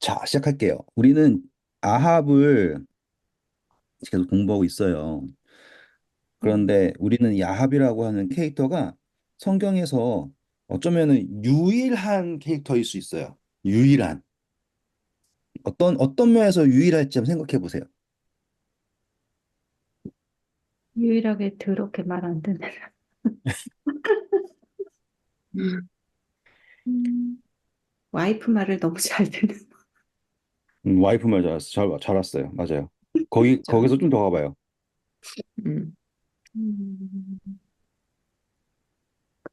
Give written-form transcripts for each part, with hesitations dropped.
자, 시작할게요. 우리는 아합을 계속 공부하고 있어요. 음, 그런데 우리는 이 아합이라고 하는 캐릭터가 성경에서 어쩌면은 유일한 캐릭터일 수 있어요. 유일한. 어떤 면에서 유일할지 한번 생각해 보세요. 유일하게 더럽게 말 안 듣는. 음, 음, 와이프 말을 너무 잘 듣는. 와이프 말 잘 왔어요. 맞아요. 그죠? 거기서 좀 더 가봐요. 음, 음,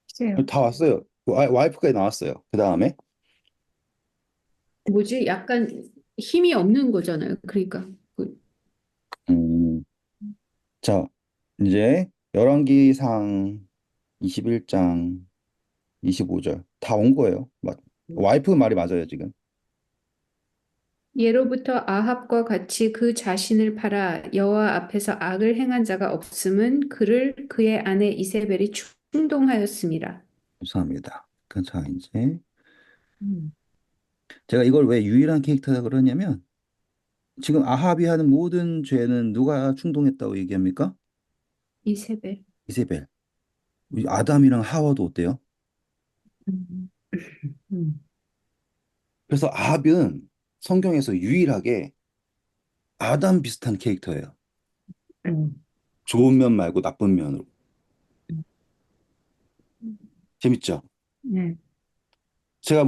글쎄요. 다 왔어요. 와이프까지 나왔어요. 그 다음에, 뭐지? 약간 힘이 없는 거잖아요. 그러니까. 음, 자, 이제 열왕기상 21장 25절 다 온 거예요. 와이프 말이 맞아요, 지금. 예로부터 아합과 같이 그 자신을 팔아 여호와 앞에서 악을 행한 자가 없음은 그를 그의 아내 이세벨이 충동하였습니다. 감사합니다. 자, 이제 음, 제가 이걸 왜 유일한 캐릭터다 그러냐면 지금 아합이 하는 모든 죄는 누가 충동했다고 얘기합니까? 이세벨. 이세벨. 우리 아담이랑 하와도 어때요? 음, 음, 그래서 아합은 성경에서 유일하게 아담 비슷한 캐릭터예요. 음, 좋은 면 말고 나쁜 면으로. 음. 재밌죠? 네. 제가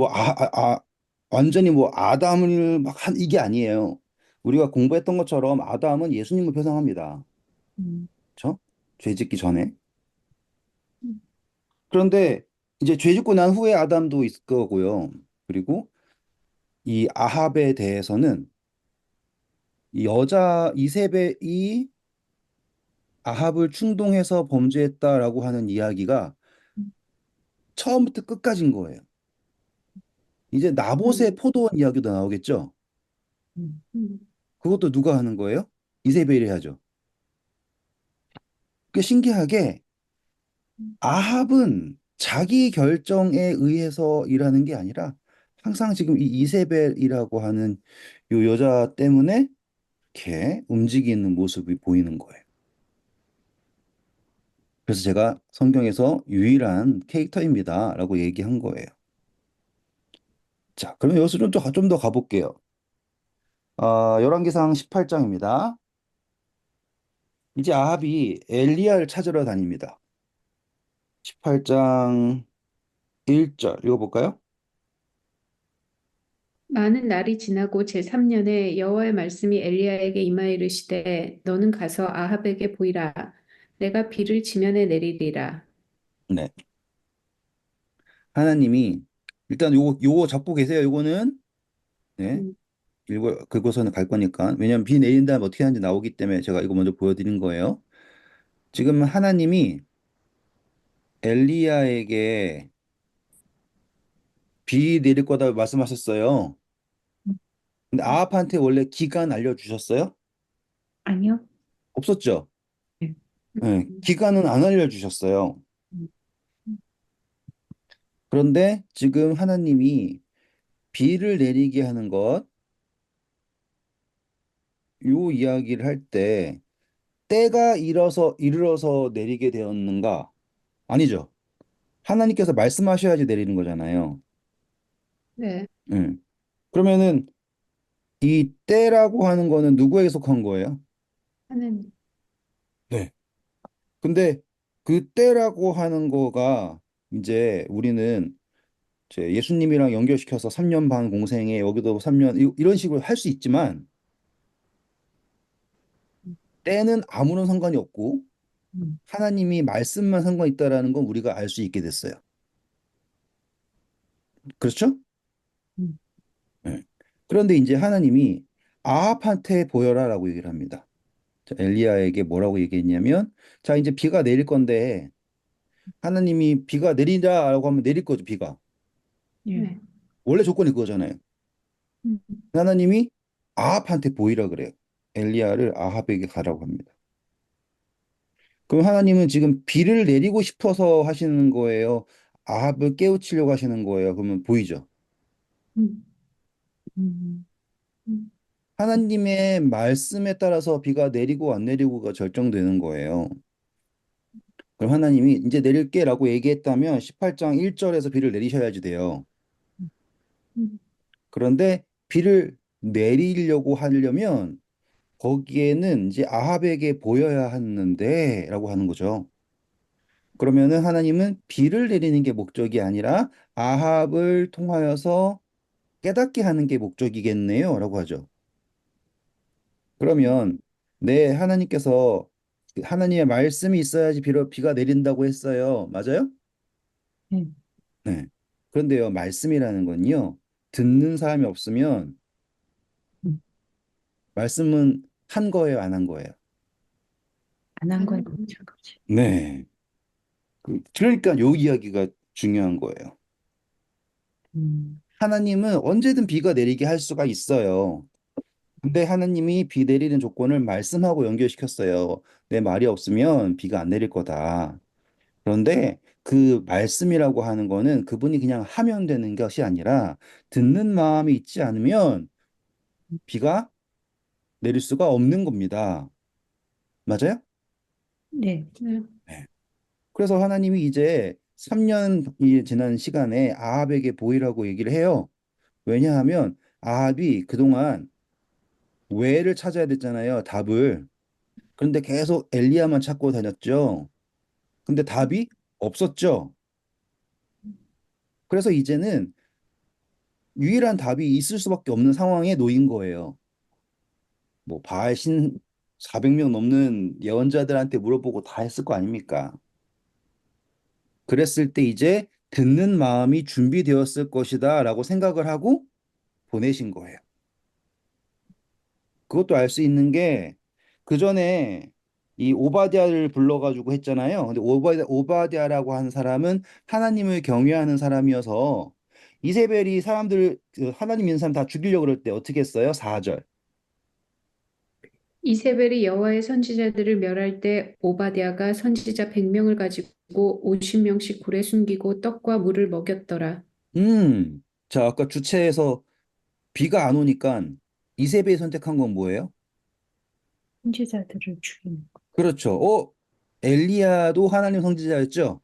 완전히 뭐 아담을 막 한 이게 아니에요. 우리가 공부했던 것처럼 아담은 예수님을 표상합니다. 음, 그렇죠? 죄 짓기 전에. 음, 그런데 이제 죄 짓고 난 후에 아담도 있을 거고요. 그리고 이 아합에 대해서는 이 여자 이세벨이 아합을 충동해서 범죄했다라고 하는 이야기가 처음부터 끝까지인 거예요. 이제 나봇의 음, 포도원 이야기도 나오겠죠? 음. 그것도 누가 하는 거예요? 이세벨이 하죠. 그 신기하게 아합은 자기 결정에 의해서 일하는 게 아니라 항상 지금 이 이세벨이라고 하는 요 여자 때문에 이렇게 움직이는 모습이 보이는 거예요. 그래서 제가 성경에서 유일한 캐릭터입니다라고 얘기한 거예요. 자, 그러면 여기서 좀 더 가볼게요. 열왕기상 18장입니다. 이제 아합이 엘리야를 찾으러 다닙니다. 18장 1절 읽어볼까요? 많은 날이 지나고 제3년에 여호와의 말씀이 엘리야에게 임하여 이르시되 너는 가서 아합에게 보이라 내가 비를 지면에 내리리라. 네. 하나님이 일단 요거 잡고 계세요. 요거는 네. 음, 긁고서는 갈 거니까. 왜냐면 비 내린 다음에 어떻게 하는지 나오기 때문에 제가 이거 먼저 보여드린 거예요. 지금 하나님이 엘리야에게 비 내릴 거다 말씀하셨어요. 근데 아합한테 원래 기간 알려주셨어요? 아니요. 없었죠? 네. 네, 기간은 안 알려주셨어요. 음, 그런데 지금 하나님이 비를 내리게 하는 것, 요 이야기를 할 때, 때가 이르러서 내리게 되었는가? 아니죠. 하나님께서 말씀하셔야지 내리는 거잖아요. 네. 음. 그러면은 이 때라고 하는 거는 누구에게 속한 거예요? 하나님. 네. 근데 그 때라고 하는 거가 이제 우리는 이제 예수님이랑 연결시켜서 3년 반 공생에 여기도 3년 이런 식으로 할 수 있지만 때는 아무런 상관이 없고 음, 하나님이 말씀만 상관 있다라는 건 우리가 알 수 있게 됐어요. 그렇죠? 음, 네. 그런데 이제 하나님이 아합한테 보여라라고 얘기를 합니다. 자, 엘리야에게 뭐라고 얘기했냐면 자 이제 비가 내릴 건데 하나님이 비가 내리라라고 하면 내릴 거죠, 비가. 예. 네. 원래 조건이 그거잖아요. 음, 하나님이 아합한테 보이라 그래요. 엘리야를 아합에게 가라고 합니다. 그럼 하나님은 지금 비를 내리고 싶어서 하시는 거예요? 아합을 깨우치려고 하시는 거예요? 그러면 보이죠? 음, 음. 음, 하나님의 말씀에 따라서 비가 내리고 안 내리고가 결정되는 거예요. 그럼 하나님이 이제 내릴게라고 얘기했다면 18장 1절에서 비를 내리셔야지 돼요. 음, 그런데 비를 내리려고 하려면 거기에는 이제 아합에게 보여야 하는데라고 하는 거죠. 그러면은 하나님은 비를 내리는 게 목적이 아니라 아합을 통하여서 깨닫게 하는 게 목적이겠네요라고 하죠. 그러면 네, 하나님께서 하나님의 말씀이 있어야지 비가 내린다고 했어요. 맞아요? 네. 네. 그런데요, 말씀이라는 건요, 듣는 사람이 없으면 음, 말씀은 한 거예요, 안 한 거예요? 안한 거에 안 멈춘 거지. 네. 그러니까 요 이야기가 중요한 거예요. 음, 하나님은 언제든 비가 내리게 할 수가 있어요. 근데 하나님이 비 내리는 조건을 말씀하고 연결시켰어요. 내 말이 없으면 비가 안 내릴 거다. 그런데 그 말씀이라고 하는 거는 그분이 그냥 하면 되는 것이 아니라 듣는 마음이 있지 않으면 비가 내릴 수가 없는 겁니다. 맞아요? 네. 네. 네. 그래서 하나님이 이제 3년이 지난 시간에 아합에게 보이라고 얘기를 해요. 왜냐하면 아합이 그동안 왜를 찾아야 됐잖아요. 답을. 그런데 계속 엘리야만 찾고 다녔죠. 근데 답이 없었죠. 그래서 이제는 유일한 답이 있을 수밖에 없는 상황에 놓인 거예요. 뭐 바알 신 400명 넘는 예언자들한테 물어보고 다 했을 거 아닙니까? 그랬을 때 이제 듣는 마음이 준비되었을 것이다라고 생각을 하고 보내신 거예요. 그것도 알 수 있는 게 그 전에 이 오바댜를 불러가지고 했잖아요. 근데 오바댜라고 하는 사람은 하나님을 경외하는 사람이어서 이세벨이 사람들 그 하나님 있는 사람 다 죽이려고 그럴 때 어떻게 했어요? 4절. 이세벨이 여호와의 선지자들을 멸할 때 오바댜가 선지자 100명을 가지고 50명씩 굴에 숨기고 떡과 물을 먹였더라. 자, 아까 주체에서 비가 안 오니까 이세벨이 선택한 건 뭐예요? 선지자들을 죽이는 거. 그렇죠. 엘리야도 하나님 선지자였죠?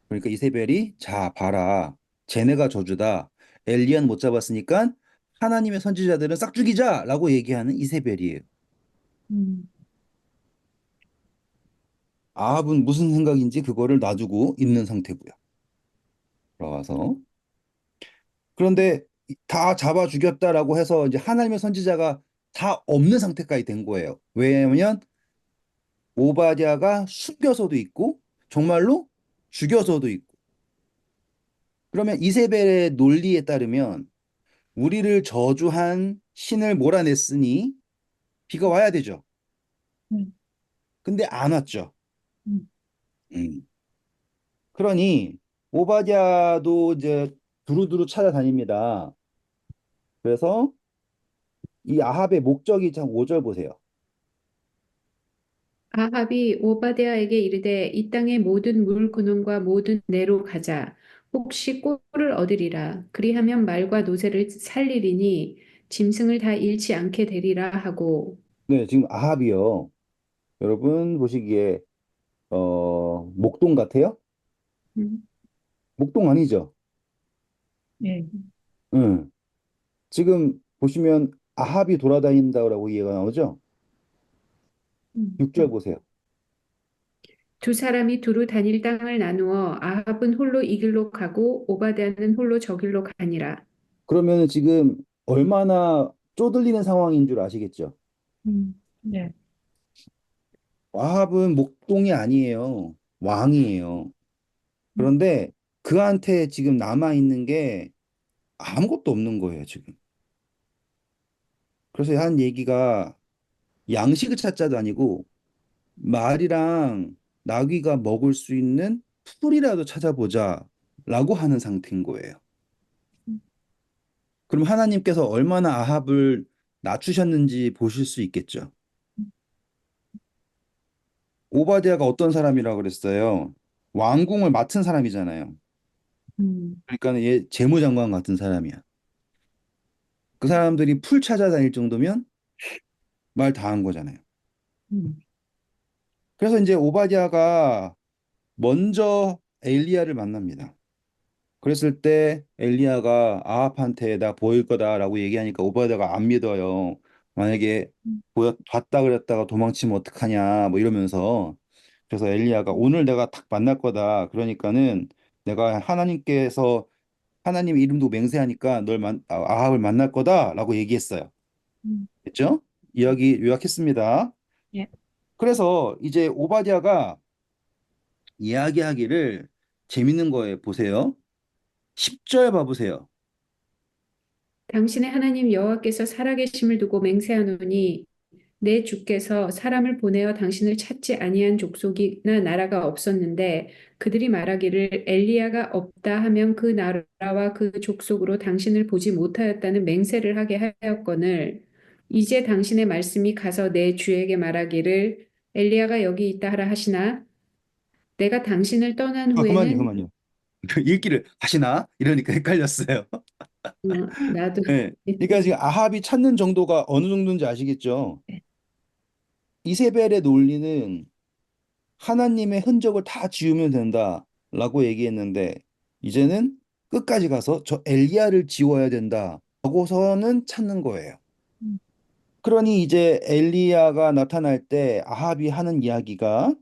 그러니까 이세벨이 자, 봐라. 쟤네가 저주다. 엘리야는 못 잡았으니까 하나님의 선지자들은 싹 죽이자라고 얘기하는 이세벨이에요. 음, 아합은 무슨 생각인지 그거를 놔두고 있는 상태고요. 들어와서. 그런데 다 잡아 죽였다라고 해서 이제 하나님의 선지자가 다 없는 상태까지 된 거예요. 왜냐하면 오바댜가 숨겨서도 있고 정말로 죽여서도 있고. 그러면 이세벨의 논리에 따르면 우리를 저주한 신을 몰아냈으니 비가 와야 되죠. 음, 근데 안 왔죠. 음, 음. 그러니 오바댜도 이제 두루두루 찾아다닙니다. 그래서 이 아합의 목적이 참 5절 보세요. 아합이 오바댜에게 이르되 이 땅의 모든 물 근원과 모든 내로 가자. 혹시 꼴을 얻으리라. 그리하면 말과 노새를 살리리니 짐승을 다 잃지 않게 되리라 하고. 네, 지금 아합이요. 여러분 보시기에 목동 같아요? 음, 목동 아니죠? 네. 응. 지금 보시면 아합이 돌아다닌다고 얘기가 나오죠? 음, 6절 보세요. 두 사람이 두루 다닐 땅을 나누어 아합은 홀로 이 길로 가고 오바댜는 홀로 저 길로 가니라. 그러면 지금 얼마나 쪼들리는 상황인 줄 아시겠죠? 네. 아합은 목동이 아니에요. 왕이에요. 음, 그런데 그한테 지금 남아 있는 게 아무것도 없는 거예요, 지금. 그래서 한 얘기가 양식을 찾자도 아니고 말이랑 나귀가 먹을 수 있는 풀이라도 찾아보자라고 하는 상태인 거예요. 음, 그럼 하나님께서 얼마나 아합을 낮추셨는지 보실 수 있겠죠. 오바댜가 어떤 사람이라고 그랬어요? 왕궁을 맡은 사람이잖아요. 음, 그러니까 얘 재무장관 같은 사람이야. 그 사람들이 풀 찾아다닐 정도면 말 다 한 거잖아요. 음, 그래서 이제 오바댜가 먼저 엘리야를 만납니다. 그랬을 때 엘리야가 아합한테 나 보일 거다라고 얘기하니까 오바댜가 안 믿어요. 만약에 봤다 그랬다가 도망치면 어떡하냐 뭐 이러면서 그래서 엘리야가 오늘 내가 딱 만날 거다. 그러니까는 내가 하나님께서 하나님 이름도 맹세하니까 아합을 만날 거다라고 얘기했어요. 음, 됐죠? 이야기 요약했습니다. 예. 그래서 이제 오바댜가 이야기하기를 재밌는 거에 보세요. 10절 봐보세요. 당신의 하나님 여호와께서 살아계심을 두고 맹세하노니 내 주께서 사람을 보내어 당신을 찾지 아니한 족속이나 나라가 없었는데 그들이 말하기를 엘리야가 없다 하면 그 나라와 그 족속으로 당신을 보지 못하였다는 맹세를 하게 하였거늘 이제 당신의 말씀이 가서 내 주에게 말하기를 엘리야가 여기 있다 하라 하시나 내가 당신을 떠난 아, 그만요, 후에는 그만요. 읽기를 하시나? 이러니까 헷갈렸어요. 나도 네. 그러니까 지금 아합이 찾는 정도가 어느 정도인지 아시겠죠? 이세벨의 논리는 하나님의 흔적을 다 지우면 된다라고 얘기했는데 이제는 끝까지 가서 저 엘리야를 지워야 된다라고서는 찾는 거예요. 음, 그러니 이제 엘리야가 나타날 때 아합이 하는 이야기가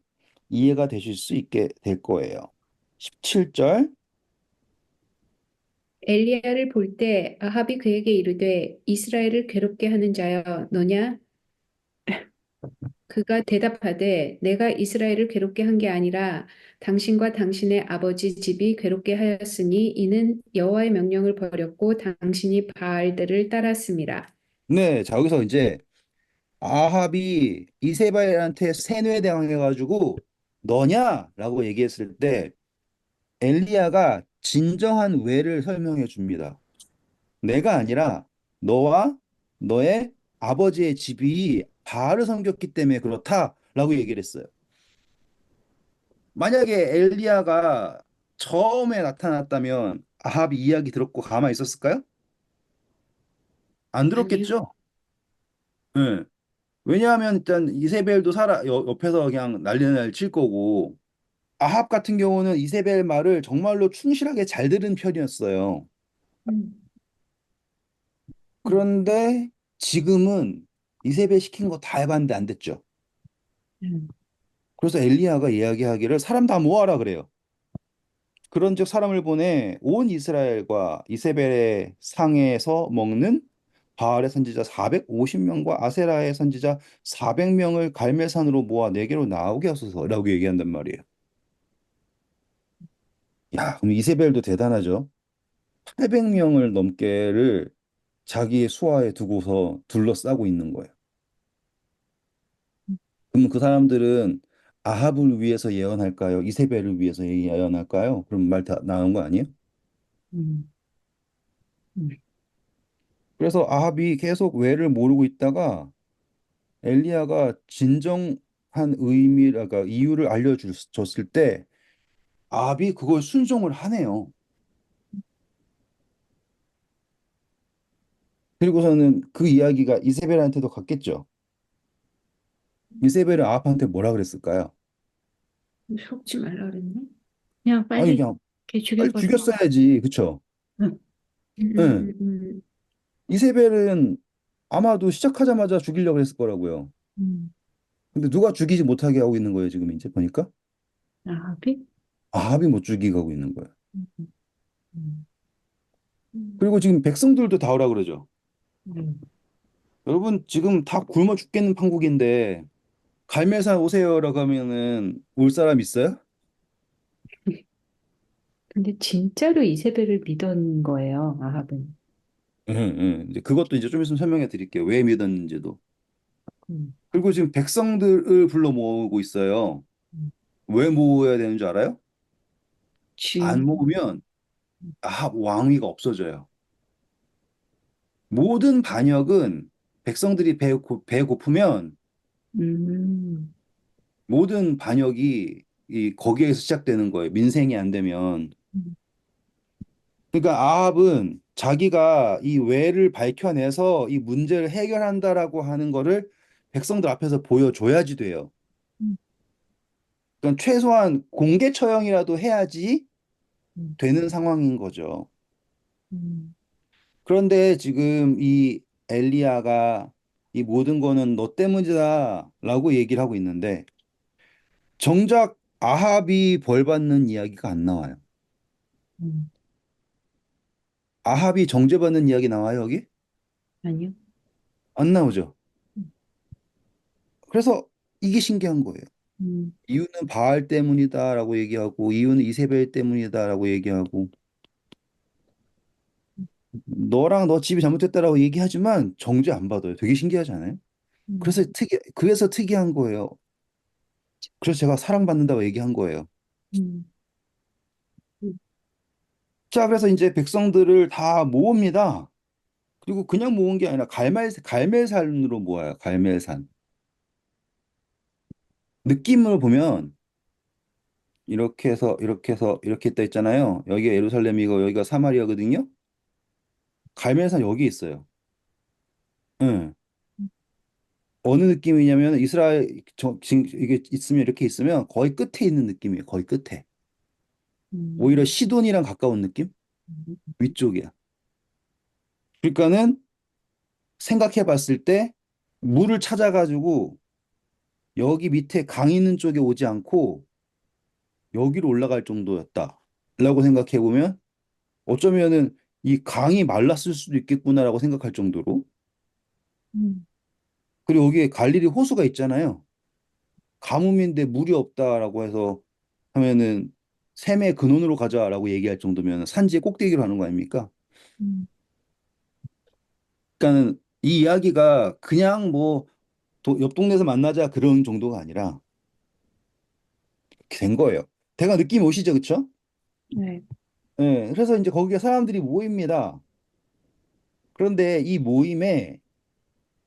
이해가 되실 수 있게 될 거예요. 17절. 엘리야를 볼 때 아합이 그에게 이르되 이스라엘을 괴롭게 하는 자여 너냐 그가 대답하되 내가 이스라엘을 괴롭게 한 게 아니라 당신과 당신의 아버지 집이 괴롭게 하였으니 이는 여호와의 명령을 버렸고 당신이 바알들을 따랐습니다. 네, 자 여기서 이제 아합이 이세벨한테 세뇌당해가지고 너냐라고 얘기했을 때 엘리야가 진정한 왜를 설명해 줍니다. 내가 아니라 너와 너의 아버지의 집이 바알을 섬겼기 때문에 그렇다라고 얘기를 했어요. 만약에 엘리야가 처음에 나타났다면 아합이 이야기 들었고 가만히 있었을까요? 안 아니요. 들었겠죠? 예. 왜냐하면 일단 이세벨도 옆에서 그냥 난리날 칠 거고 아합 같은 경우는 이세벨 말을 정말로 충실하게 잘 들은 편이었어요. 음, 음, 그런데 지금은 이세벨 시킨 거 다 해봤는데 안 됐죠. 음, 그래서 엘리야가 이야기하기를 사람 다 모아라 그래요. 그런즉 사람을 보내 온 이스라엘과 이세벨의 상에서 먹는 바알의 선지자 450명과 아세라의 선지자 400명을 갈멜산으로 모아 내게로 나오게 하소서라고 얘기한단 말이에요. 야, 그럼 이세벨도 대단하죠. 800명을 넘게를 자기의 수하에 두고서 둘러싸고 있는 거예요. 그럼 그 사람들은 아합을 위해서 예언할까요? 이세벨을 위해서 예언할까요? 그럼 말 다 나온 거 아니에요? 음, 음, 그래서 아합이 계속 왜를 모르고 있다가 엘리야가 진정한 그러니까 이유를 알려줬을 때 아합이 그걸 순종을 하네요. 그리고서는 그 이야기가 이세벨한테도 갔겠죠. 이세벨은 아합한테 뭐라 그랬을까요? 속지 말라 그랬나? 그냥 아니 빨리 그냥 걔 죽일 빨리 거다. 죽였어야지, 그쵸? 응, 응. 음. 이세벨은 아마도 시작하자마자 죽이려고 했을 거라고요. 음, 근데 누가 죽이지 못하게 하고 있는 거예요, 지금 이제 보니까? 아합이? 아합이 못 죽이게 하고 있는 거예요. 음, 음, 음, 그리고 지금 백성들도 다 오라 그러죠. 음. 여러분, 지금 다 굶어 죽겠는 판국인데, 갈매산 오세요라고 하면은 올 사람 있어요? 근데 진짜로 이세벨을 믿은 거예요, 아합은. 응, 응. 이제 그것도 이제 좀 있으면 설명해 드릴게요. 왜 믿었는지도. 음, 그리고 지금 백성들을 불러 모으고 있어요. 음. 왜 모여야 되는 줄 알아요? 안 주인. 모으면 왕위가 없어져요. 모든 반역은 백성들이 배 고프면 음, 모든 반역이 거기에서 시작되는 거예요. 민생이 안 되면. 음, 그러니까 아합은 자기가 이 외를 밝혀내서 이 문제를 해결한다라고 하는 거를 백성들 앞에서 보여줘야지 돼요. 음, 그러니까 최소한 공개 처형이라도 해야지 음, 되는 상황인 거죠. 음, 그런데 지금 이 엘리야가 이 모든 거는 너 때문이다라고 얘기를 하고 있는데 정작 아합이 벌 받는 이야기가 안 나와요. 음. 아합이 정죄받는 이야기 나와요, 여기? 아니요. 안 나오죠. 음, 그래서 이게 신기한 거예요. 음, 이유는 바알 때문이다라고 얘기하고 이유는 이세벨 때문이다라고 얘기하고 너랑 너 집이 잘못됐다라고 얘기하지만 정죄 안 받아요. 되게 신기하지 않아요? 음, 그래서 특이한 거예요. 그래서 제가 사랑받는다고 얘기한 거예요. 음, 음, 자, 그래서 이제 백성들을 다 모읍니다. 그리고 그냥 모은 게 아니라 갈멜산으로 모아요. 갈멜산. 느낌을 보면 이렇게 해서 이렇게 있다 있잖아요. 여기가 예루살렘이고 여기가 사마리아거든요. 갈멜산 여기 있어요. 응. 어느 느낌이냐면 이스라엘 지금 이게 있으면 이렇게 있으면 거의 끝에 있는 느낌이에요. 거의 끝에. 오히려 음, 시돈이랑 가까운 느낌? 음, 위쪽이야. 그러니까는 생각해 봤을 때 물을 찾아가지고 여기 밑에 강 있는 쪽에 오지 않고 여기로 올라갈 정도였다. 라고 생각해 보면 어쩌면은 이 강이 말랐을 수도 있겠구나라고 생각할 정도로. 음, 그리고 여기에 갈릴리 호수가 있잖아요. 가뭄인데 물이 없다라고 해서 하면은 샘의 근원으로 가자라고 얘기할 정도면 산지의 꼭대기로 하는 거 아닙니까? 음, 그러니까는 이 이야기가 그냥 뭐 옆 동네에서 만나자 그런 정도가 아니라 이렇게 된 거예요. 대가 느낌 오시죠, 그쵸? 네. 예, 그래서 이제 거기에 사람들이 모입니다. 그런데 이 모임에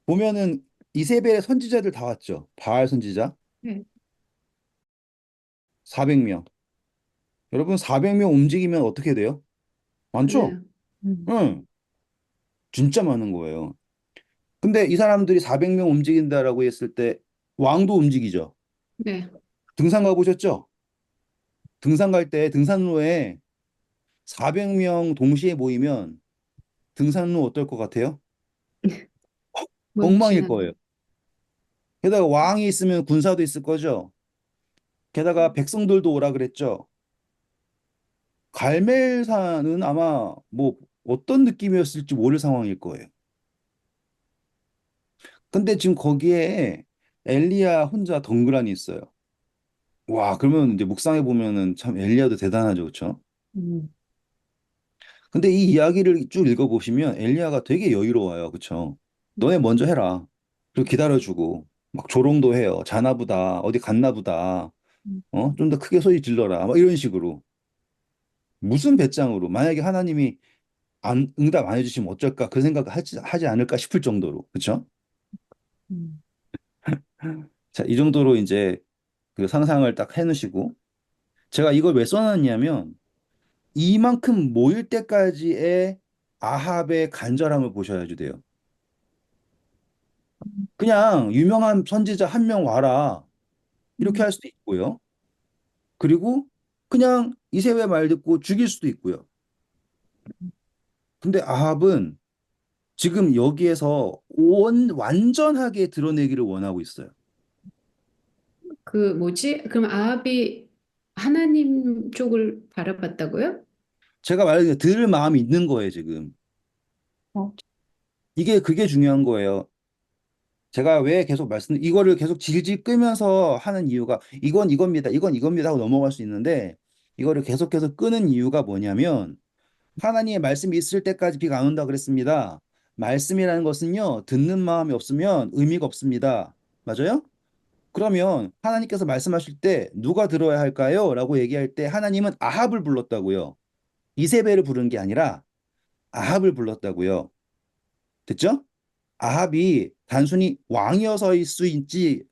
보면은 이세벨의 선지자들 다 왔죠. 바알 선지자 네. 400명. 여러분 400명 움직이면 어떻게 돼요? 많죠? 많아요. 음, 응, 진짜 많은 거예요. 근데 이 사람들이 400명 움직인다라고 했을 때 왕도 움직이죠. 네. 등산 가보셨죠? 등산 갈 때 등산로에 400명 동시에 모이면 등산로 어떨 것 같아요? 엉망일 멍청한. 거예요. 게다가 왕이 있으면 군사도 있을 거죠. 게다가 백성들도 오라 그랬죠. 갈멜산은 아마 뭐 어떤 느낌이었을지 모를 상황일 거예요. 근데 지금 거기에 엘리야 혼자 덩그러니 있어요. 와, 그러면 이제 묵상해 보면은 참 엘리야도 대단하죠, 그렇죠? 음, 근데 이 이야기를 쭉 읽어보시면 엘리야가 되게 여유로워요. 그쵸? 너네 먼저 해라. 그리고 기다려주고 막 조롱도 해요. 자나 보다. 어디 갔나 보다. 음, 좀 더 크게 소리 질러라. 막 이런 식으로. 무슨 배짱으로. 만약에 하나님이 응답 안 해주시면 어쩔까? 그 생각 하지 않을까 싶을 정도로. 그쵸? 음, 자, 이 정도로 이제 그 상상을 딱 해놓으시고 제가 이걸 왜 써놨냐면 이만큼 모일 때까지의 아합의 간절함을 보셔야지 돼요. 그냥 유명한 선지자 한 명 와라. 이렇게 음, 할 수도 있고요. 그리고 그냥 이세벨 말 듣고 죽일 수도 있고요. 근데 아합은 지금 여기에서 완전하게 드러내기를 원하고 있어요. 그 뭐지? 그럼 아합이 하나님 쪽을 바라봤다고요? 제가 말한 들을 마음이 있는 거예요, 지금. 어, 그게 중요한 거예요. 제가 왜 계속 이거를 계속 질질 끄면서 하는 이유가 이건 이겁니다. 이건 이겁니다 하고 넘어갈 수 있는데 이거를 계속해서 끄는 이유가 뭐냐면 하나님의 말씀이 있을 때까지 비가 안 온다 그랬습니다. 말씀이라는 것은요, 듣는 마음이 없으면 의미가 없습니다. 맞아요? 그러면 하나님께서 말씀하실 때 누가 들어야 할까요? 라고 얘기할 때 하나님은 아합을 불렀다고요. 이세벨을 부른 게 아니라 아합을 불렀다고요. 됐죠? 아합이 단순히 왕이어서일 수 있지,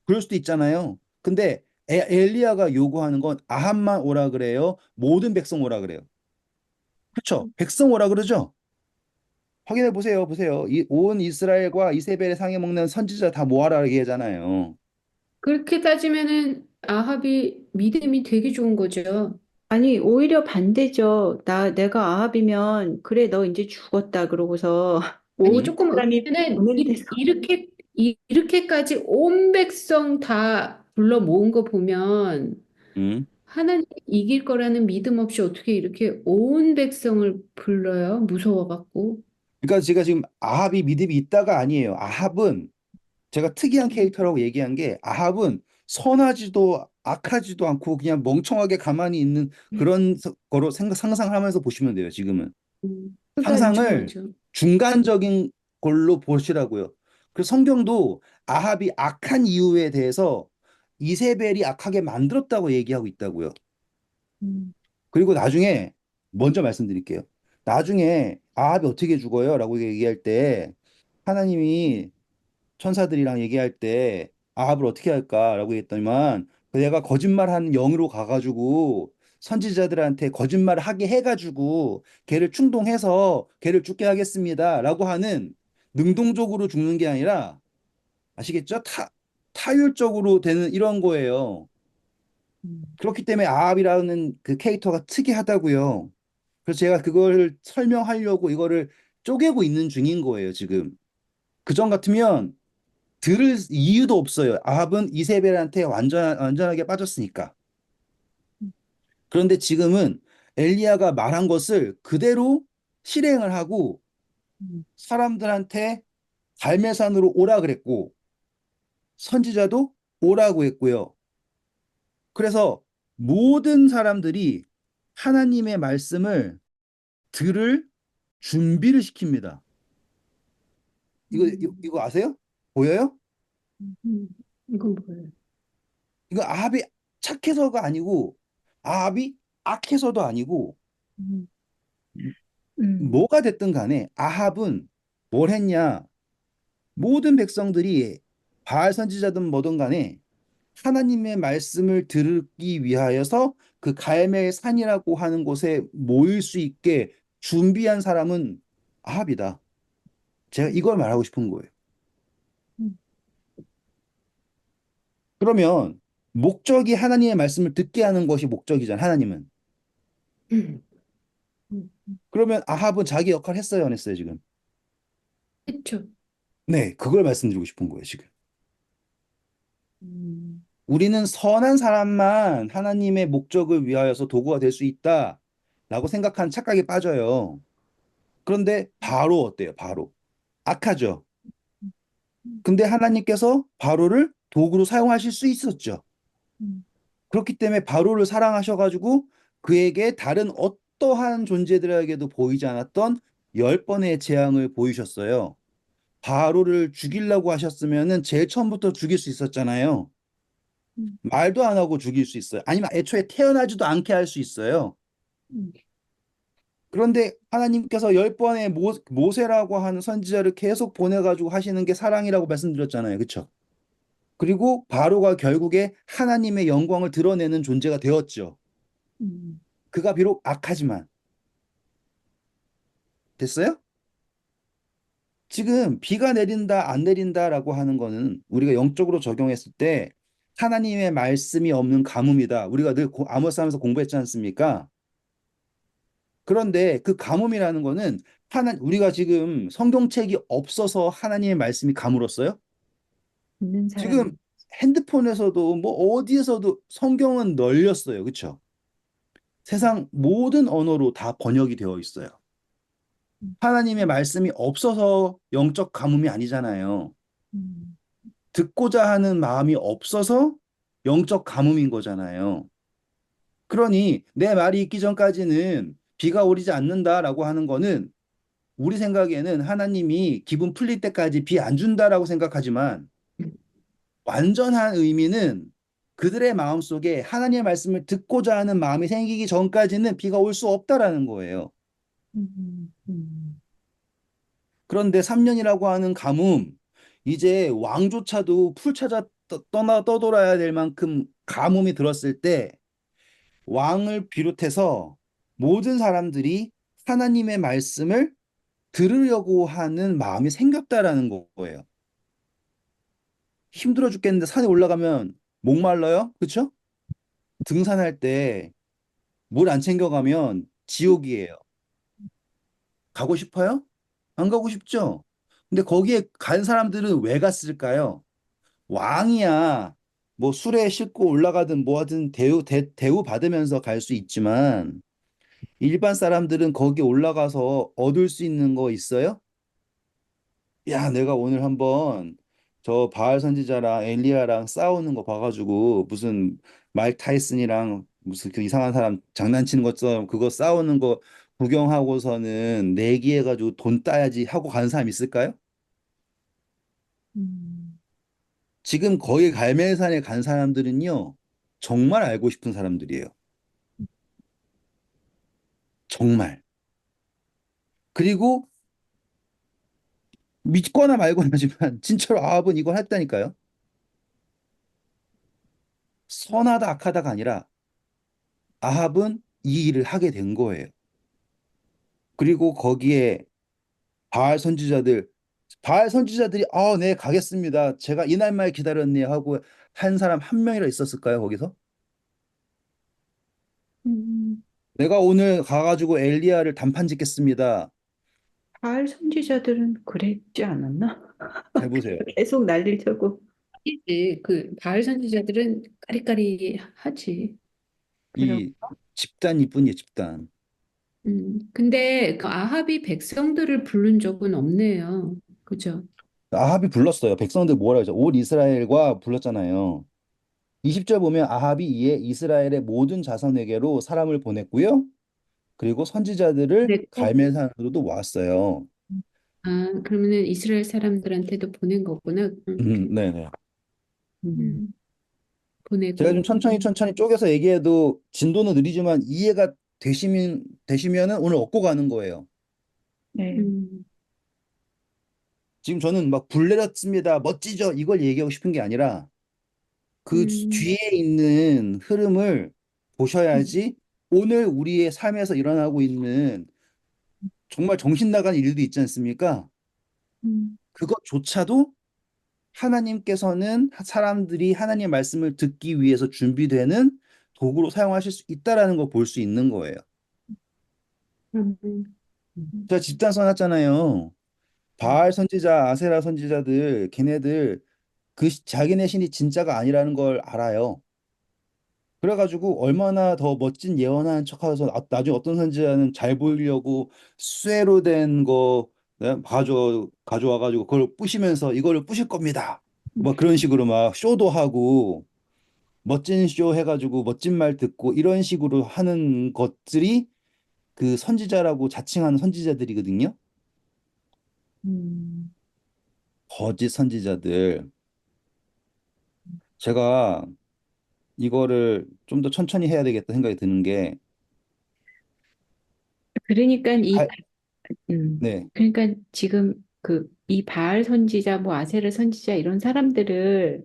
그럴 수도 있잖아요. 근데 엘리야가 요구하는 건 아합만 오라 그래요? 모든 백성 오라 그래요? 그렇죠. 백성 오라 그러죠. 확인해 보세요. 보세요. 온 이스라엘과 이세벨의 상에 먹는 선지자 다 모아라 얘기하잖아요. 그렇게 따지면은 아합이 믿음이 되게 좋은 거죠. 아니, 오히려 반대죠. 내가 아합이면, 그래, 너 이제 죽었다. 그러고서 아니, 온 음? 조금 사람이 의외는 보낸 데서. 이렇게까지 온 백성 다 불러 모은 거 보면 음. 하나님 이길 거라는 믿음 없이 어떻게 이렇게 온 백성을 불러요? 무서워갖고. 그러니까 제가 지금 아합이 믿음이 있다가 아니에요. 아합은 제가 특이한 음, 캐릭터라고 얘기한 게 아합은 선하지도 악하지도 않고 그냥 멍청하게 가만히 있는 그런 거로 상상하면서 보시면 돼요, 지금은. 그러니까 상상을 이상하죠. 중간적인 걸로 보시라고요. 그래서 성경도 아합이 악한 이유에 대해서 이세벨이 악하게 만들었다고 얘기하고 있다고요. 음, 그리고 나중에 먼저 말씀드릴게요. 나중에 아합이 어떻게 죽어요? 라고 얘기할 때 하나님이 천사들이랑 얘기할 때 아합을 어떻게 할까라고 했더니만 내가 거짓말하는 영으로 가가지고 선지자들한테 거짓말을 하게 해가지고 걔를 충동해서 걔를 죽게 하겠습니다라고 하는 능동적으로 죽는 게 아니라 아시겠죠? 타율적으로 되는 이런 거예요. 음, 그렇기 때문에 아합이라는 그 캐릭터가 특이하다고요. 그래서 제가 그걸 설명하려고 이거를 쪼개고 있는 중인 거예요, 지금. 그전 같으면 들을 이유도 없어요. 아합은 이세벨한테 완전하게 빠졌으니까. 그런데 지금은 엘리야가 말한 것을 그대로 실행을 하고 음, 사람들한테 갈매산으로 오라 그랬고 선지자도 오라고 했고요. 그래서 모든 사람들이 하나님의 말씀을 들을 준비를 시킵니다. 음, 이거 아세요? 보여요? 음, 이건 뭐예요? 이거 아합이 착해서가 아니고 아합이 악해서도 아니고 음, 음, 뭐가 됐든 간에 아합은 뭘 했냐? 모든 백성들이 바알 선지자든 뭐든 간에 하나님의 말씀을 들기 위하여서 그 갈멜 산이라고 하는 곳에 모일 수 있게 준비한 사람은 아합이다. 제가 음, 이걸 말하고 싶은 거예요. 음, 그러면 목적이 하나님의 말씀을 듣게 하는 것이 목적이잖아, 하나님은. 음, 음, 그러면 아합은 자기 역할 했어요, 안 했어요, 지금? 그렇죠. 네, 그걸 말씀드리고 싶은 거예요, 지금. 음, 우리는 선한 사람만 하나님의 목적을 위하여서 도구가 될 수 있다라고 생각하는 착각에 빠져요. 그런데 바로 어때요? 바로. 악하죠. 음, 근데 하나님께서 바로를 도구로 사용하실 수 있었죠. 음, 그렇기 때문에 바로를 사랑하셔가지고 그에게 다른 어떠한 존재들에게도 보이지 않았던 10번의 재앙을 보이셨어요. 바로를 죽이려고 하셨으면은 제일 처음부터 죽일 수 있었잖아요. 음, 말도 안 하고 죽일 수 있어요. 아니면 애초에 태어나지도 않게 할 수 있어요. 음, 그런데 하나님께서 10번의 모세라고 하는 선지자를 계속 보내가지고 하시는 게 사랑이라고 말씀드렸잖아요. 그쵸? 그리고 바로가 결국에 하나님의 영광을 드러내는 존재가 되었죠. 음, 그가 비록 악하지만. 됐어요? 지금 비가 내린다, 안 내린다라고 하는 거는 우리가 영적으로 적용했을 때 하나님의 말씀이 없는 가뭄이다. 우리가 늘 아모스 하면서 공부했지 않습니까? 그런데 그 가뭄이라는 거는 우리가 지금 성경책이 없어서 하나님의 말씀이 가물었어요? 있는 지금 사람은. 핸드폰에서도 뭐 어디에서도 성경은 널렸어요. 그렇죠? 세상 모든 언어로 다 번역이 되어 있어요. 음, 하나님의 말씀이 없어서 영적 가뭄이 아니잖아요. 음, 듣고자 하는 마음이 없어서 영적 가뭄인 거잖아요. 그러니 내 말이 있기 전까지는 비가 오르지 않는다라고 하는 거는 우리 생각에는 하나님이 기분 풀릴 때까지 비 안 준다라고 생각하지만 완전한 의미는 그들의 마음속에 하나님의 말씀을 듣고자 하는 마음이 생기기 전까지는 비가 올 수 없다라는 거예요. 음, 그런데 3년이라고 하는 가뭄, 이제 왕조차도 풀 찾아 떠돌아야 될 만큼 가뭄이 들었을 때 왕을 비롯해서 모든 사람들이 하나님의 말씀을 들으려고 하는 마음이 생겼다라는 거예요. 힘들어 죽겠는데 산에 올라가면 목말라요? 그렇죠? 등산할 때 물 안 챙겨가면 지옥이에요. 가고 싶어요? 안 가고 싶죠? 근데 거기에 간 사람들은 왜 갔을까요? 왕이야. 뭐 술에 싣고 올라가든 뭐 하든 대우 받으면서 갈 수 있지만 일반 사람들은 거기 올라가서 얻을 수 있는 거 있어요? 야, 내가 오늘 한번 저 바알 선지자랑 엘리야랑 싸우는 거 봐가지고 무슨 마이크 타이슨이랑 무슨 그 이상한 사람 장난치는 것처럼 그거 싸우는 거 구경하고서는 내기해가지고 돈 따야지 하고 가는 사람 있을까요? 음, 지금 거기 갈멜산에 간 사람들은요, 정말 알고 싶은 사람들이에요. 정말. 그리고 믿거나 말거나 하지만 진짜로 아합은 이걸 했다니까요. 선하다 악하다가 아니라 아합은 이 일을 하게 된 거예요. 그리고 거기에 바알 선지자들, 바알 선지자들이 네, 가겠습니다. 제가 이날만 기다렸네요 하고 한 사람 한 명이라 있었을까요, 거기서? 음, 내가 오늘 가가지고 엘리야를 단판 짓겠습니다. 바알 선지자들은 그랬지 않았나? 해보세요. 계속 난리를 쳐고. 이제 그 바알 선지자들은 까리까리하지. 그러, 이 집단이 뿐이에요, 집단. 근데 그 아합이 백성들을 부른 적은 없네요. 그죠? 아합이 불렀어요. 백성들 뭐라 그러죠? 온 이스라엘과 불렀잖아요. 20절 보면 아합이 이에 이스라엘의 모든 자손에게로 사람을 보냈고요. 그리고 선지자들을 그랬고, 갈멜산으로도 모았어요. 그러면은 이스라엘 사람들한테도 보낸 거구나. 네네. 음, 음, 제가 좀 보내고. 천천히 천천히 쪼개서 얘기해도 진도는 느리지만 이해가 되시면은 오늘 얻고 가는 거예요. 네. 음, 지금 저는 막 불 내렸습니다. 멋지죠? 이걸 얘기하고 싶은 게 아니라 그 음, 뒤에 있는 흐름을 음, 보셔야지 오늘 우리의 삶에서 일어나고 있는 정말 정신 나간 일도 있지 않습니까? 음, 그것조차도 하나님께서는 사람들이 하나님의 말씀을 듣기 위해서 준비되는 도구로 사용하실 수 있다라는 걸 볼 수 있는 거예요. 음, 제가 집단 써놨잖아요. 음, 바알 선지자, 아세라 선지자들, 걔네들 자기네 신이 진짜가 아니라는 걸 알아요. 그래가지고 얼마나 더 멋진 예언하는 척하면서 나중에 어떤 선지자는 잘 보이려고 쇠로 된 거 가져와가지고 그걸 부시면서 이거를 부실 겁니다. 뭐 그런 식으로 막 쇼도 하고 멋진 쇼 해가지고 멋진 말 듣고 이런 식으로 하는 것들이 그 선지자라고 자칭하는 선지자들이거든요. 음. 거짓 선지자들. 제가 이거를 좀 더 천천히 해야 되겠다 생각이 드는 게, 그러니까 할- 네, 그러니까 지금 이 바알 선지자, 뭐 아세르 선지자 이런 사람들을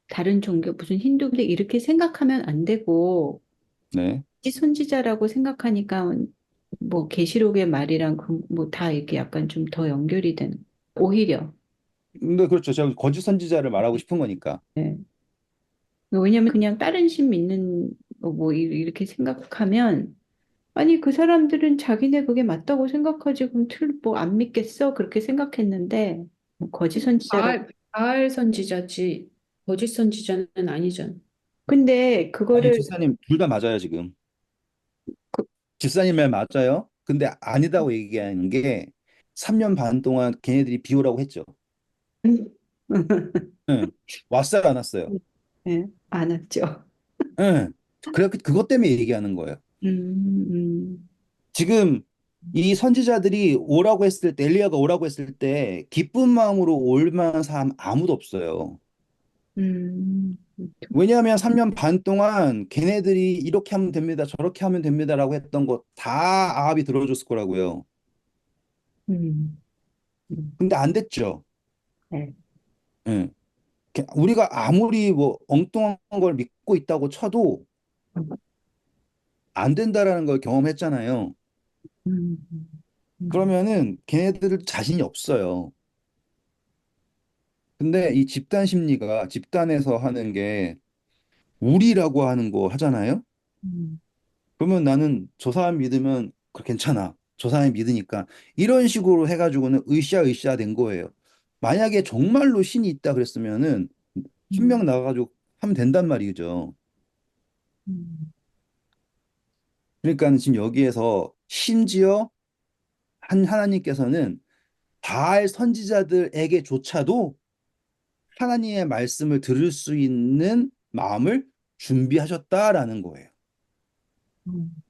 다른 종교, 무슨 힌두인데 이렇게 생각하면 안 되고, 네. 이 선지자라고 생각하니까 뭐 계시록의 말이랑 뭐 다 이렇게 약간 좀 더 연결이 되는, 오히려. 근데 그렇죠. 제가 거짓 선지자를 말하고 싶은 거니까. 네. 왜냐면 그냥 다른 신 믿는 뭐 이렇게 생각하면 아니 그 사람들은 자기네 그게 맞다고 생각하지 그럼 뭐 안 믿겠어? 그렇게 생각했는데 뭐 거짓 선지자라고. 바알 선지자지. 거짓 선지자는 아니잖아. 근데 아니, 그거를 집사님, 둘 다 맞아요, 지금. 그, 집사님 말 맞아요. 근데 아니다고 얘기하는 게 3년 반 동안 걔네들이 비오라고 했죠. 응. 왔어요, 안 왔어요? 네, 안 왔죠. 응. 그래, 그것 때문에 얘기하는 거예요. 음, 지금 이 선지자들이 오라고 했을 때, 엘리야가 오라고 했을 때, 기쁜 마음으로 올 만한 사람 아무도 없어요. 음, 왜냐하면 3년 반 동안 걔네들이 이렇게 하면 됩니다, 저렇게 하면 됩니다라고 했던 거 다 아합이 들어줬을 거라고요. 음, 근데 안 됐죠. 네. 예. 우리가 아무리 뭐 엉뚱한 걸 믿고 있다고 쳐도 안 된다라는 걸 경험했잖아요. 음, 음, 그러면은 걔네들 자신이 없어요. 근데 이 집단 심리가 집단에서 하는 게 우리라고 하는 거 하잖아요. 음, 그러면 나는 저 사람 믿으면 괜찮아. 저 사람이 믿으니까 이런 식으로 해가지고는 으쌰으쌰 된 거예요. 만약에 정말로 신이 있다 그랬으면은 음, 10명 나가가지고 하면 된단 말이죠. 음, 그러니까 지금 여기에서 심지어 한 하나님께서는 바알 선지자들에게조차도 하나님의 말씀을 들을 수 있는 마음을 준비하셨다라는 거예요. 음,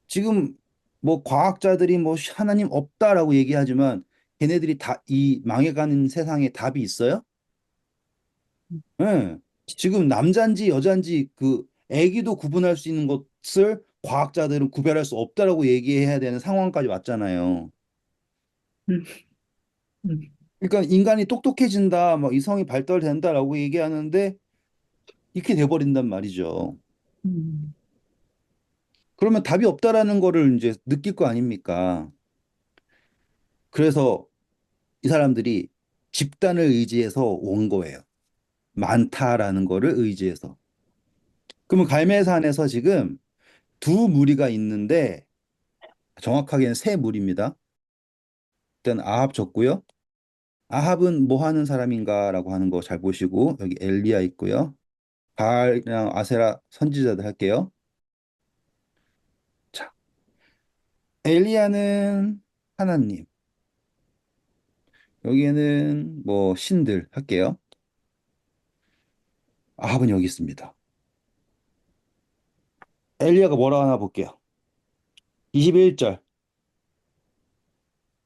지금 뭐 과학자들이 뭐 하나님 없다라고 얘기하지만 걔네들이 다 이 망해가는 세상에 답이 있어요? 예. 지금 남잔지 여잔지 그 애기도 구분할 수 있는 것을 과학자들은 구별할 수 없다라고 얘기해야 되는 상황까지 왔잖아요. 음, 음, 그러니까 인간이 똑똑해진다, 뭐 이성이 발달된다라고 얘기하는데 이렇게 돼버린단 말이죠. 음, 그러면 답이 없다라는 거를 이제 느낄 거 아닙니까? 그래서 이 사람들이 집단을 의지해서 온 거예요. 많다라는 거를 의지해서. 그러면 갈멜산에서 지금 두 무리가 있는데 정확하게는 세 무리입니다. 일단 아합 적고요. 아합은 뭐 하는 사람인가라고 하는 거 잘 보시고 여기 엘리야 있고요. 바알이랑 아세라 선지자들 할게요. 자, 엘리야는 하나님, 여기에는 뭐 신들 할게요. 아합은 여기 있습니다. 엘리야가 뭐라 하나 볼게요. 21절.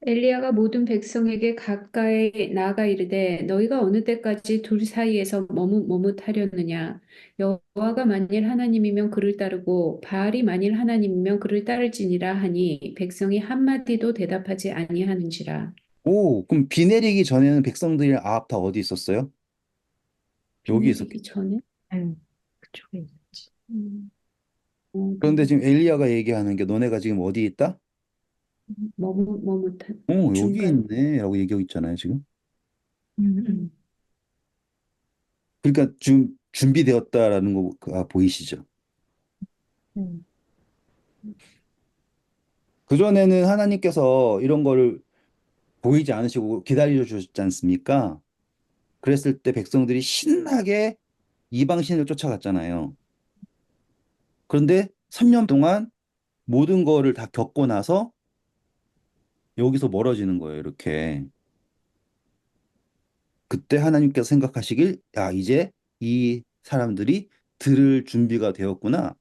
엘리야가 모든 백성에게 가까이 나아가 이르되 너희가 어느 때까지 둘 사이에서 머뭇머뭇하려느냐 여호와가 만일 하나님이면 그를 따르고 바알이 만일 하나님이면 그를 따를지니라 하니 백성이 한마디도 대답하지 아니하는지라. 오, 그럼 비 내리기 전에는 백성들이랑 아합 다 어디 있었어요? 비 여기 있었겠죠. 내리기 전에 아유, 그쪽에 있지. 음, 그런데 지금 엘리야가 얘기하는 게 너네가 지금 어디 있다? 머뭇머뭇한 여기 중간. 있네. 라고 얘기하고 있잖아요, 지금. 음, 음, 그러니까 지금 준비되었다라는 거 보이시죠? 음, 그전에는 하나님께서 이런 거를 보이지 않으시고 기다려 주셨지 않습니까? 그랬을 때 백성들이 신나게 이방신을 쫓아갔잖아요. 그런데 3년 동안 모든 거를 다 겪고 나서 여기서 멀어지는 거예요, 이렇게. 그때 하나님께서 생각하시길, 야, 이제 이 사람들이 들을 준비가 되었구나.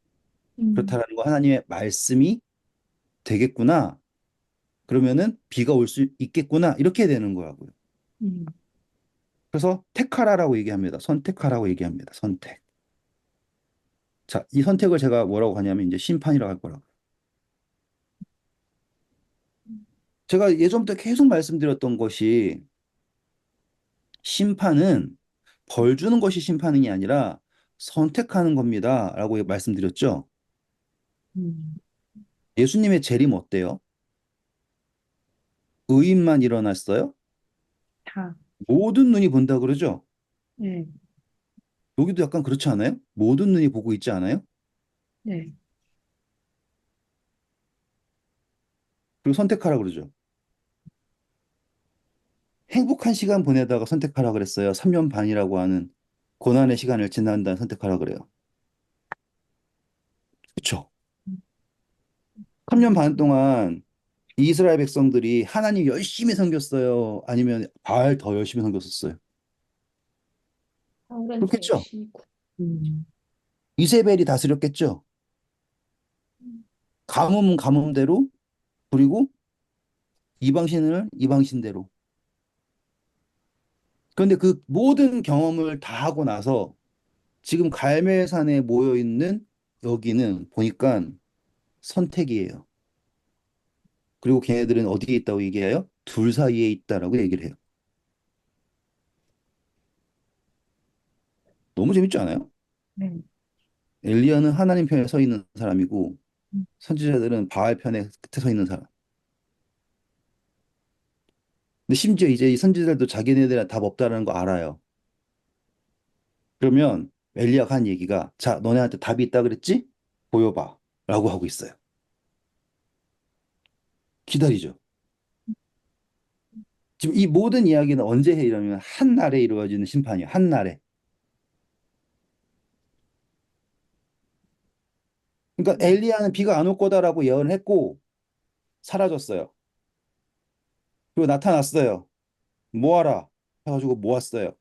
음, 그렇다라는 거 하나님의 말씀이 되겠구나. 그러면은 비가 올 수 있겠구나. 이렇게 되는 거라고요. 음, 그래서 택하라라고 얘기합니다. 선택하라고 얘기합니다. 선택. 자, 이 선택을 제가 뭐라고 하냐면 이제 심판이라고 할 거라고. 제가 예전부터 계속 말씀드렸던 것이 심판은 벌 주는 것이 심판이 아니라 선택하는 겁니다. 라고 말씀드렸죠. 음, 예수님의 재림 어때요? 의인만 일어났어요? 다, 모든 눈이 본다 그러죠? 네, 여기도 약간 그렇지 않아요? 모든 눈이 보고 있지 않아요? 네, 그리고 선택하라 그러죠. 행복한 시간 보내다가 선택하라 그랬어요. 3년 반이라고 하는 고난의 시간을 지난 다음 선택하라 그래요. 그렇죠? 음, 3년 반 동안 이스라엘 백성들이 하나님 열심히 섬겼어요? 아니면 바알 더 열심히 섬겼었어요? 하울은 더 그렇겠죠? 열심히 음, 이세벨이 다스렸겠죠? 가뭄은 가뭄대로, 그리고 이방신을 이방신대로. 그런데 그 모든 경험을 다 하고 나서 지금 갈멜산에 모여 있는 여기는 보니까 선택이에요. 그리고 걔네들은 어디에 있다고 얘기해요? 둘 사이에 있다라고 얘기를 해요. 너무 재밌지 않아요? 네, 엘리야는 하나님 편에 서 있는 사람이고 선지자들은 바알 편에 끝에 서 있는 사람. 근데 심지어 이제 이 선지자들도 자기네들은 답 없다는 거 알아요. 그러면 엘리야가 한 얘기가 자, 너네한테 답이 있다 그랬지? 보여봐. 라고 하고 있어요. 기다리죠. 지금 이 모든 이야기는 언제 해 이러면 한 날에 이루어지는 심판이에요. 한 날에. 그러니까 엘리야는 비가 안 올 거다라고 예언을 했고 사라졌어요. 그리고 나타났어요. 모아라. 해가지고 모았어요.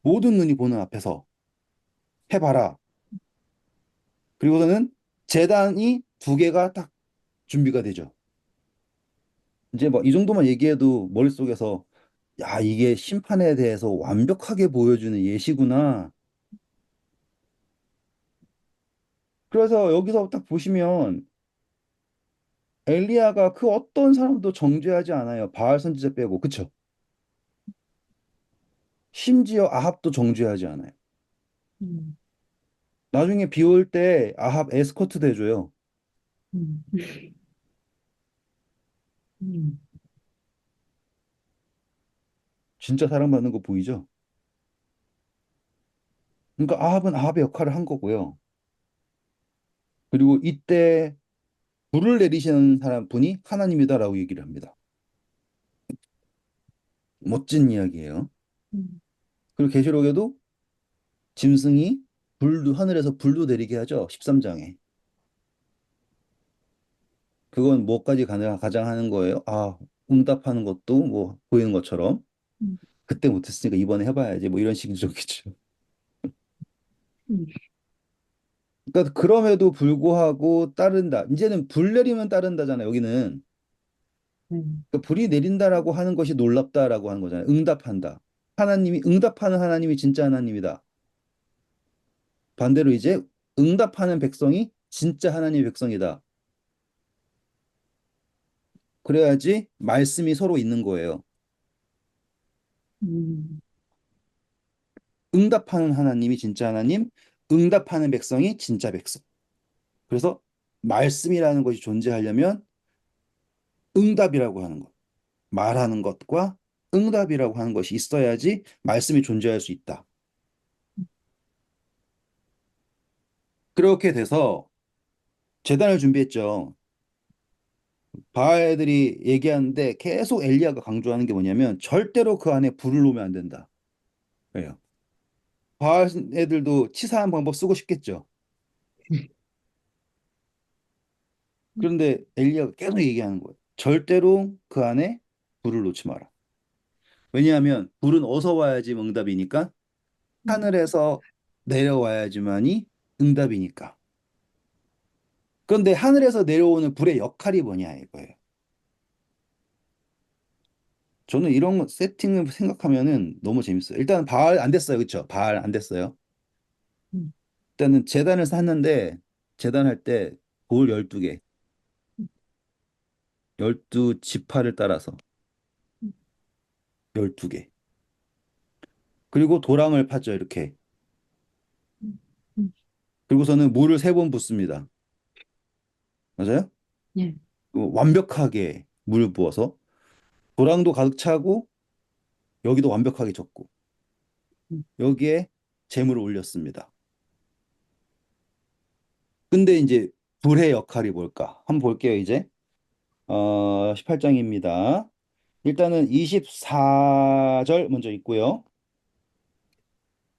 모든 눈이 보는 앞에서 해봐라. 그리고서는 재단이 두 개가 딱 준비가 되죠. 이제 뭐 이 정도만 얘기해도 머릿속에서 야, 이게 심판에 대해서 완벽하게 보여주는 예시구나. 그래서 여기서 딱 보시면 엘리야가 그 어떤 사람도 정죄하지 않아요. 바알 선지자 빼고. 그쵸? 심지어 아합도 정죄하지 않아요. 음, 나중에 비 올 때 아합 에스코트도 해줘요. 음, 음, 진짜 사랑받는 거 보이죠? 그러니까 아합은 아합의 역할을 한 거고요. 그리고 이때 불을 내리시는 사람 분이 하나님이다라고 얘기를 합니다. 멋진 이야기예요. 음, 그리고 계시록에도 짐승이 불도 하늘에서 불도 내리게 하죠. 13장에. 그건 뭐까지 가장 하는 거예요? 아, 응답하는 것도 뭐 보이는 것처럼 음, 그때 못했으니까 이번에 해봐야지 뭐 이런 식이죠. 음, 그러니까 그럼에도 불구하고 따른다. 이제는 불 내리면 따른다잖아요. 여기는 그러니까 불이 내린다라고 하는 것이 놀랍다라고 하는 거잖아요. 응답한다. 하나님이 응답하는 하나님이 진짜 하나님이다. 반대로 이제 응답하는 백성이 진짜 하나님의 백성이다. 그래야지 말씀이 서로 있는 거예요. 음, 응답하는 하나님이 진짜 하나님, 응답하는 백성이 진짜 백성. 그래서 말씀이라는 것이 존재하려면 응답이라고 하는 것, 말하는 것과 응답이라고 하는 것이 있어야지 말씀이 존재할 수 있다. 그렇게 돼서 제단을 준비했죠. 바알들이 얘기하는데 계속 엘리야가 강조하는 게 뭐냐면 절대로 그 안에 불을 놓으면 안 된다. 그래요. 바알 애들도 치사한 방법 쓰고 싶겠죠. 그런데 엘리야가 계속 얘기하는 거예요. 절대로 그 안에 불을 놓지 마라. 왜냐하면 불은 어디서 와야지 응답이니까 하늘에서 내려와야지만이 응답이니까. 그런데 하늘에서 내려오는 불의 역할이 뭐냐 이거예요. 저는 이런 세팅을 생각하면은 너무 재밌어요. 일단 바알 안 됐어요. 그렇죠? 바알 안 됐어요. 음, 일단은 제단을 샀는데 제단할 때 돌 12개, 12지파를 따라서 12개. 그리고 도랑을 파죠, 이렇게. 음, 음, 그리고서는 물을 3번 붓습니다. 맞아요? 예, 완벽하게 물 부어서 도랑도 가득 차고 여기도 완벽하게 젖고 음, 여기에 재물을 올렸습니다. 근데 이제 불의 역할이 뭘까? 한번 볼게요, 이제. 18장입니다. 일단은 24절 먼저 있고요.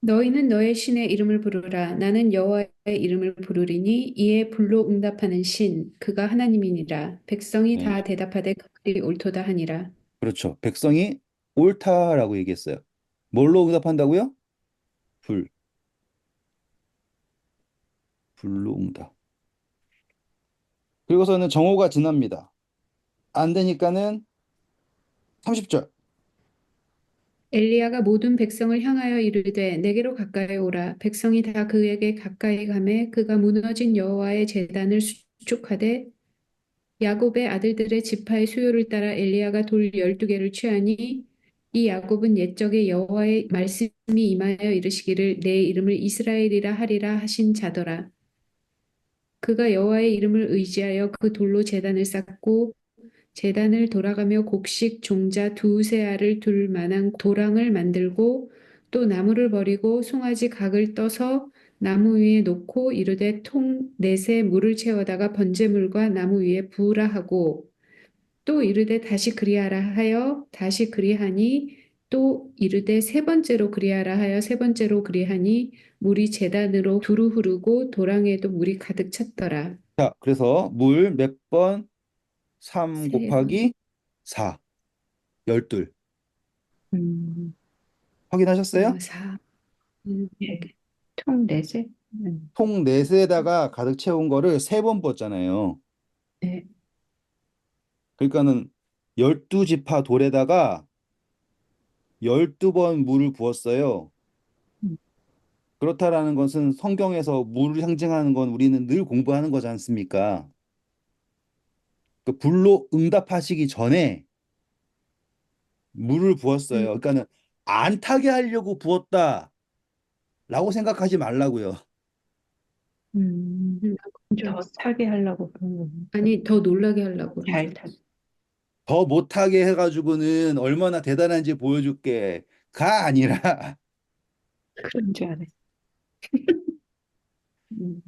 너희는 너의 신의 이름을 부르라. 나는 여호와의 이름을 부르리니 이에 불로 응답하는 신 그가 하나님이니라. 백성이 네, 다 대답하되 그 말이 옳도다 하니라. 그렇죠. 백성이 옳다라고 얘기했어요. 뭘로 응답한다고요? 불, 불로 응답. 그리고서는 정오가 지납니다. 안 되니까는 30절. 엘리야가 모든 백성을 향하여 이르되 내게로 가까이 오라. 백성이 다 그에게 가까이 가매 그가 무너진 여호와의 제단을 수축하되 야곱의 아들들의 지파의 수요를 따라 엘리야가 돌 12개를 취하니 이 야곱은 옛적에 여호와의 말씀이 임하여 이르시기를 내 이름을 이스라엘이라 하리라 하신 자더라. 그가 여호와의 이름을 의지하여 그 돌로 제단을 쌓고 제단을 돌아가며 곡식 종자 두세 알을 둘 만한 도랑을 만들고 또 나무를 버리고 송아지 각을 떠서 나무 위에 놓고 이르되 통 넷에 물을 채워다가 번제물과 나무 위에 부으라 하고 또 이르되 다시 그리하라 하여 다시 그리하니 또 이르되 세 번째로 그리하라 하여 세 번째로 그리하니 물이 제단으로 두루 흐르고 도랑에도 물이 가득 찼더라. 자, 그래서 물 몇 번? 3 세 번. 곱하기 4, 12. 음, 확인하셨어요? 4. 예. 총 넷에? 통 넷에다가 가득 채운 거를 3번 부었잖아요. 네. 그러니까는 12지파 돌에다가 12번 물을 부었어요. 음, 그렇다라는 것은 성경에서 물을 상징하는 건 우리는 늘 공부하는 거지 않습니까? 그 불로 응답하시기 전에 물을 부었어요. 음, 그러니까는 안 타게 하려고 부었다라고 생각하지 말라고요. 음, 음, 더 타게 하려고 그런 거. 아니, 더 놀라게 하려고 그런 잘 거. 타. 더 못하게 해가지고는 얼마나 대단한지 보여줄게가 아니라 그런 줄 알았어. 음,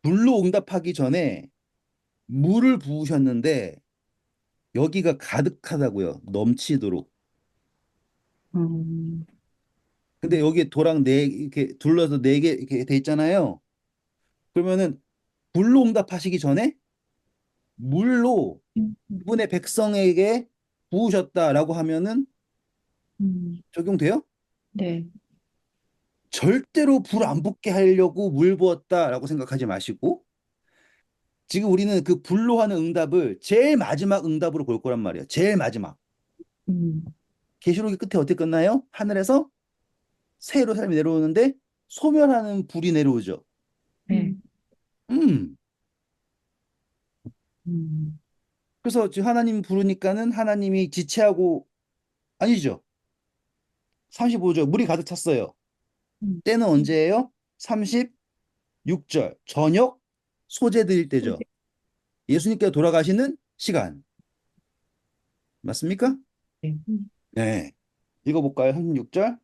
불로 응답하기 전에 물을 부으셨는데 여기가 가득하다고요. 넘치도록. 음, 근데 여기에 도랑 네 이렇게 둘러서 4개 이렇게 돼 있잖아요. 그러면은 불로 응답하시기 전에 물로 음, 이분의 백성에게 부으셨다라고 하면은 음, 적용돼요? 네. 절대로 불 안 붙게 하려고 물 부었다라고 생각하지 마시고 지금 우리는 그 불로 하는 응답을 제일 마지막 응답으로 볼 거란 말이에요. 제일 마지막. 음, 계시록의 끝에 어떻게 끝나요? 하늘에서 새로 사람이 내려오는데 소멸하는 불이 내려오죠. 네. 음. 음, 그래서 지금 하나님 부르니까는 하나님이 지체하고 아니죠. 35절 물이 가득 찼어요. 음, 때는 언제예요? 36절 저녁 소재 드릴 때죠. 예수님께서 돌아가시는 시간. 맞습니까? 네. 네. 읽어볼까요? 36절.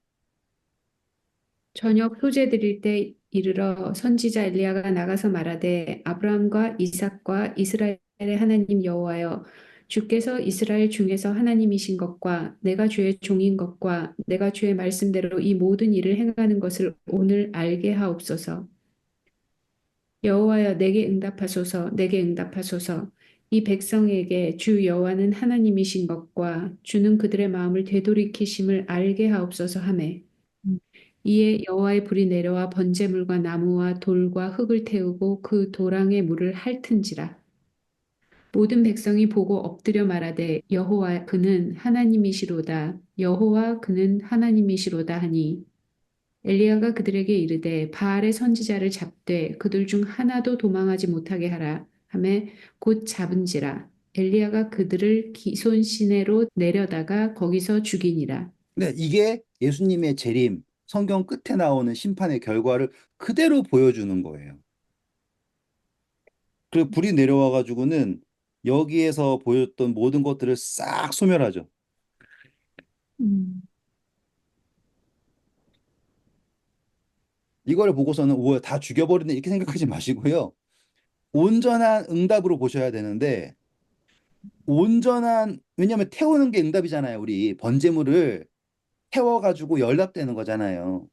저녁 소재 드릴 때 이르러 선지자 엘리야가 나가서 말하되 아브라함과 이삭과 이스라엘의 하나님 여호와여 주께서 이스라엘 중에서 하나님이신 것과 내가 주의 종인 것과 내가 주의 말씀대로 이 모든 일을 행하는 것을 오늘 알게 하옵소서. 여호와여 내게 응답하소서 내게 응답하소서. 이 백성에게 주 여호와는 하나님이신 것과 주는 그들의 마음을 되돌이키심을 알게 하옵소서 하매 음, 이에 여호와의 불이 내려와 번제물과 나무와 돌과 흙을 태우고 그 도랑의 물을 핥은지라. 모든 백성이 보고 엎드려 말하되 여호와 그는 하나님이시로다. 여호와 그는 하나님이시로다 하니 엘리야가 그들에게 이르되 바알의 선지자를 잡되 그들 중 하나도 도망하지 못하게 하라. 하매 곧 잡은지라. 엘리야가 그들을 기손 시내로 내려다가 거기서 죽이니라. 네, 이게 예수님의 재림, 성경 끝에 나오는 심판의 결과를 그대로 보여주는 거예요. 그리고 불이 내려와 가지고는 여기에서 보였던 모든 것들을 싹 소멸하죠. 음, 이걸 보고서는 우와 다 죽여버리네 이렇게 생각하지 마시고요. 온전한 응답으로 보셔야 되는데 온전한 왜냐하면 태우는 게 응답이잖아요. 우리 번제물을 태워가지고 연락되는 거잖아요.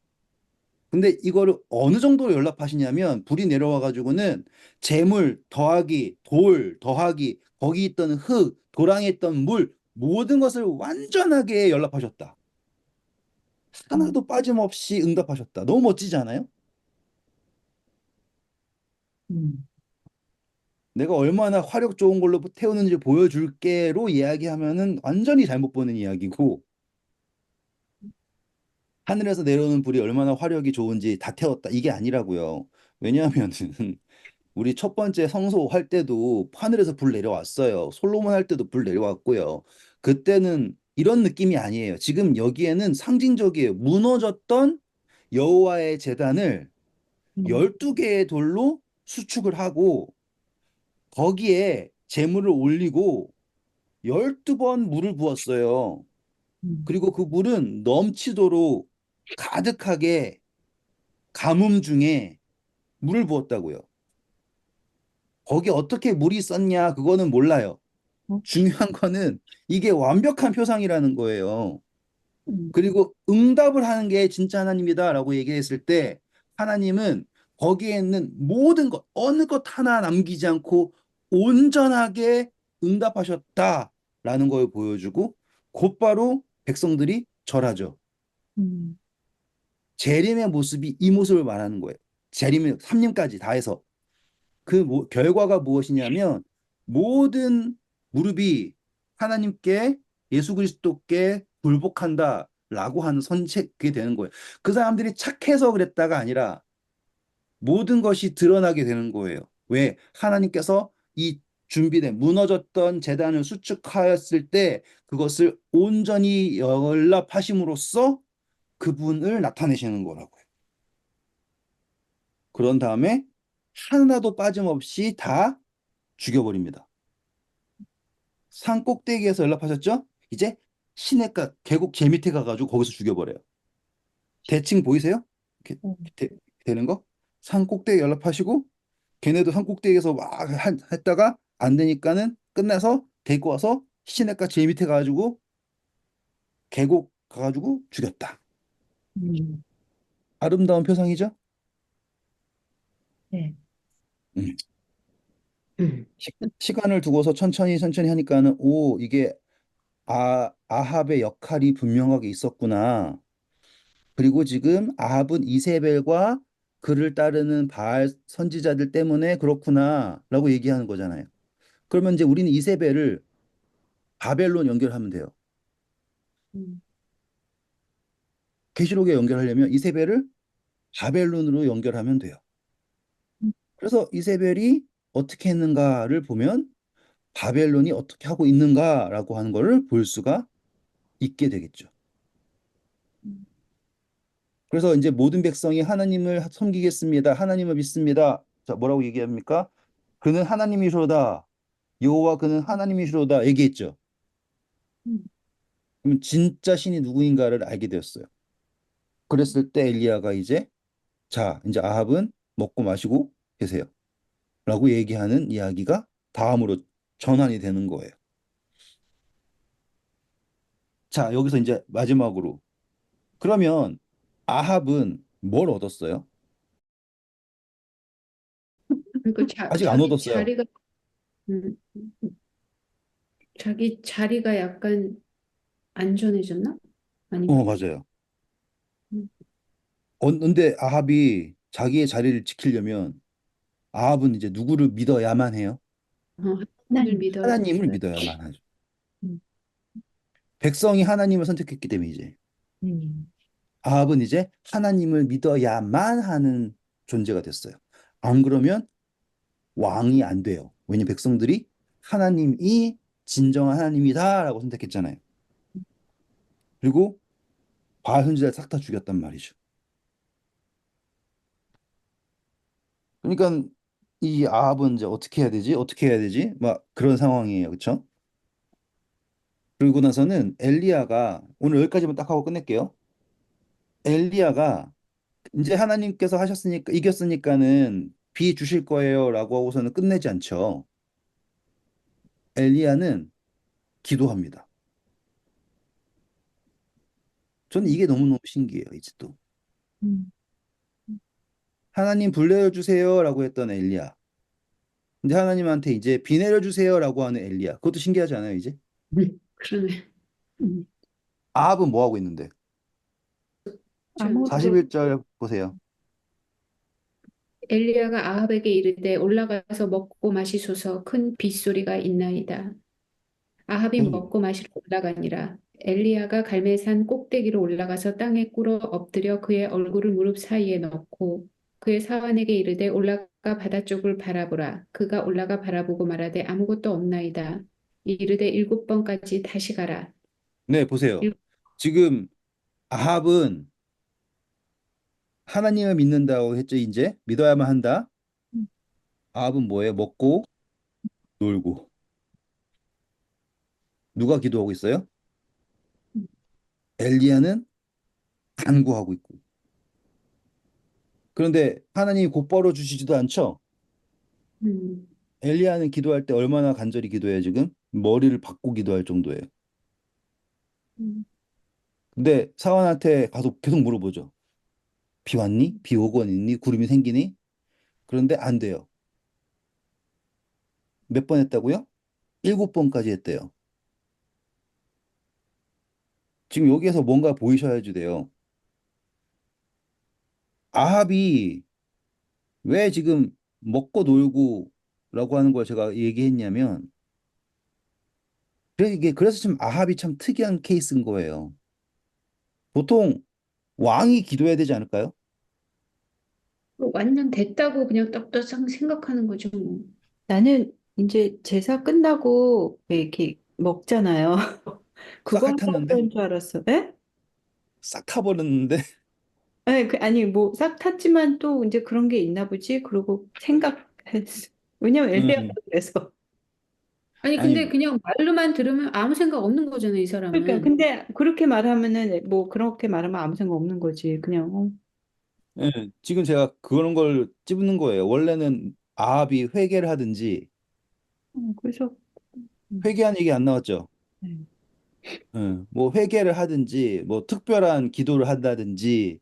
근데 이거를 어느 정도로 연락하시냐면 불이 내려와 가지고는 재물 더하기 돌 더하기 거기 있던 흙 도랑에 있던 물 모든 것을 완전하게 연락하셨다. 음, 하나도 빠짐없이 응답하셨다. 너무 멋지지 않아요? 음, 내가 얼마나 화력 좋은 걸로 태우는지 보여줄게로 이야기하면은 완전히 잘못 보는 이야기고 하늘에서 내려오는 불이 얼마나 화력이 좋은지 다 태웠다. 이게 아니라고요. 왜냐하면은 우리 첫 번째 성소 할 때도 하늘에서 불 내려왔어요. 솔로몬 할 때도 불 내려왔고요. 그때는 이런 느낌이 아니에요. 지금 여기에는 상징적이에요. 무너졌던 여호와의 제단을 음, 12개의 돌로 수축을 하고 거기에 재물을 올리고 12번 물을 부었어요. 음, 그리고 그 물은 넘치도록 가득하게 가뭄 중에 물을 부었다고요. 거기 어떻게 물이 썼냐, 그거는 몰라요. 어, 중요한 거는 이게 완벽한 표상이라는 거예요. 음, 그리고 응답을 하는 게 진짜 하나님이다라고 얘기했을 때 하나님은 거기에 있는 모든 것, 어느 것 하나 남기지 않고 온전하게 응답하셨다라는 걸 보여주고 곧바로 백성들이 절하죠. 음, 재림의 모습이 이 모습을 말하는 거예요. 재림의 3림까지 다 해서. 그 결과가 무엇이냐면 모든 무릎이 하나님께 예수 그리스도께 굴복한다라고 하는 선책이 되는 거예요. 그 사람들이 착해서 그랬다가 아니라 모든 것이 드러나게 되는 거예요. 왜? 하나님께서 이 준비된 무너졌던 제단을 수축하였을 때 그것을 온전히 연락하심으로써 그분을 나타내시는 거라고요. 그런 다음에 하나도 빠짐없이 다 죽여버립니다. 산 꼭대기에서 연락하셨죠? 이제 시냇가 계곡 제 밑에 가가지고 거기서 죽여버려요. 대칭 보이세요? 이렇게 어, 되, 되는 거? 산 꼭대기 연락하시고 걔네도 산 꼭대기에서 막 했다가 안 되니까는 끝나서 데리고 와서 시냇가 제 밑에 가가지고 계곡 가가지고 죽였다. 음, 아름다운 표상이죠? 네. 음. 음. 시간을 두고서 천천히 천천히 하니까는 오 이게 아합의 역할이 분명하게 있었구나. 그리고 지금 아합은 이세벨과 그를 따르는 바알 선지자들 때문에 그렇구나라고 얘기하는 거잖아요. 그러면 이제 우리는 이세벨을 바벨론 연결하면 돼요. 음, 계시록에 연결하려면 이세벨을 바벨론으로 연결하면 돼요. 음, 그래서 이세벨이 어떻게 했는가를 보면 바벨론이 어떻게 하고 있는가라고 하는 것을 볼 수가 있게 되겠죠. 음, 그래서 이제 모든 백성이 하나님을 섬기겠습니다. 하나님을 믿습니다. 자, 뭐라고 얘기합니까? 그는 하나님이시로다. 여호와 그는 하나님이시로다 얘기했죠. 음, 그럼 진짜 신이 누구인가를 알게 되었어요. 그랬을 때 엘리야가 이제 자, 이제 아합은 먹고 마시고 계세요. 라고 얘기하는 이야기가 다음으로 전환이 되는 거예요. 자, 여기서 이제 마지막으로 그러면 아합은 뭘 얻었어요? 그러니까 아직 안 자기 얻었어요. 자리가 음, 자기 자리가 약간 안전해졌나? 아닌가? 맞아요. 음. 근데 아합이 자기의 자리를 지키려면 아합은 이제 누구를 믿어야만 해요? 하나님을 하나님. 하나님을 믿어야 믿어야만 하죠. 음, 백성이 하나님을 선택했기 때문에 이제 음, 아합은 이제 하나님을 믿어야만 하는 존재가 됐어요. 안 그러면 왕이 안 돼요. 왜냐면 백성들이 하나님이 진정한 하나님이다라고 선택했잖아요. 그리고 바알 선지자를 싹 다 죽였단 말이죠. 그러니까 이 아합은 이제 어떻게 해야 되지? 어떻게 해야 되지? 막 그런 상황이에요. 그렇죠? 그리고 나서는 엘리야가 오늘 여기까지만 딱 하고 끝낼게요. 엘리야가 이제 하나님께서 하셨으니까 이겼으니까는 비 주실 거예요라고 하고서는 끝내지 않죠. 엘리야는 기도합니다. 저는 이게 너무너무 신기해요. 이제 또 음, 하나님 불 내려주세요라고 했던 엘리야. 근데 하나님한테 이제 비 내려주세요라고 하는 엘리야. 그것도 신기하지 않아요, 이제? 그러네. 음. 아합은 뭐 하고 있는데? 참 아무것도 41절 보세요. 엘리야가 아합에게 이르되 올라가서 먹고 마시소서 큰 빗소리가 있나이다. 아합이 음. 먹고 마시러 올라가니라. 엘리야가 갈멜산 꼭대기로 올라가서 땅에 꿇어 엎드려 그의 얼굴을 무릎 사이에 넣고 그의 사환에게 이르되 올라가 바다 쪽을 바라보라. 그가 올라가 바라보고 말하되 아무것도 없나이다. 이르되 7번까지 다시 가라. 네, 보세요. 일- 지금 아합은 하나님을 믿는다고 했죠, 이제? 믿어야만 한다. 아합은 뭐예요? 먹고 놀고. 누가 기도하고 있어요? 엘리야는 간구하고 있고. 그런데 하나님이 곧바로 주시지도 않죠? 음, 엘리야는 기도할 때 얼마나 간절히 기도해요, 지금? 머리를 박고 기도할 정도예요. 음, 근데 사원한테 가서 계속 물어보죠. 비 왔니? 비 오고 있니? 구름이 생기니? 그런데 안 돼요. 몇 번 했다고요? 7번까지 했대요. 지금 여기에서 뭔가 보이셔야지 돼요. 아합이 왜 지금 먹고 놀고 라고 하는 걸 제가 얘기했냐면, 그래서 좀 아합이 참 특이한 케이스인 거예요. 보통 왕이 기도해야 되지 않을까요? 완전 됐다고 그냥 떡떡 생각하는 거죠, 뭐. 나는 이제 제사 끝나고 왜 이렇게 먹잖아요. 싹 그거 핥았는데? 하는 줄 알았어. 에? 싹 타버렸는데? 아니, 아니 뭐 싹 탔지만 또 이제 그런 게 있나 보지. 그러고 생각했어. 왜냐면 엘리야가 음, 그래서. 아니, 근데 아니, 그냥 말로만 들으면 아무 생각 없는 거잖아요, 이 그러니까 사람은. 근데 그렇게 말하면은 뭐 그렇게 말하면 아무 생각 없는 거지. 그냥 예, 지금 제가 그런 걸 찝는 거예요. 원래는 아합이 회개를 하든지, 그래서 회개한 얘기 안 나왔죠? 네. 예, 뭐 회개를 하든지, 뭐 특별한 기도를 한다든지,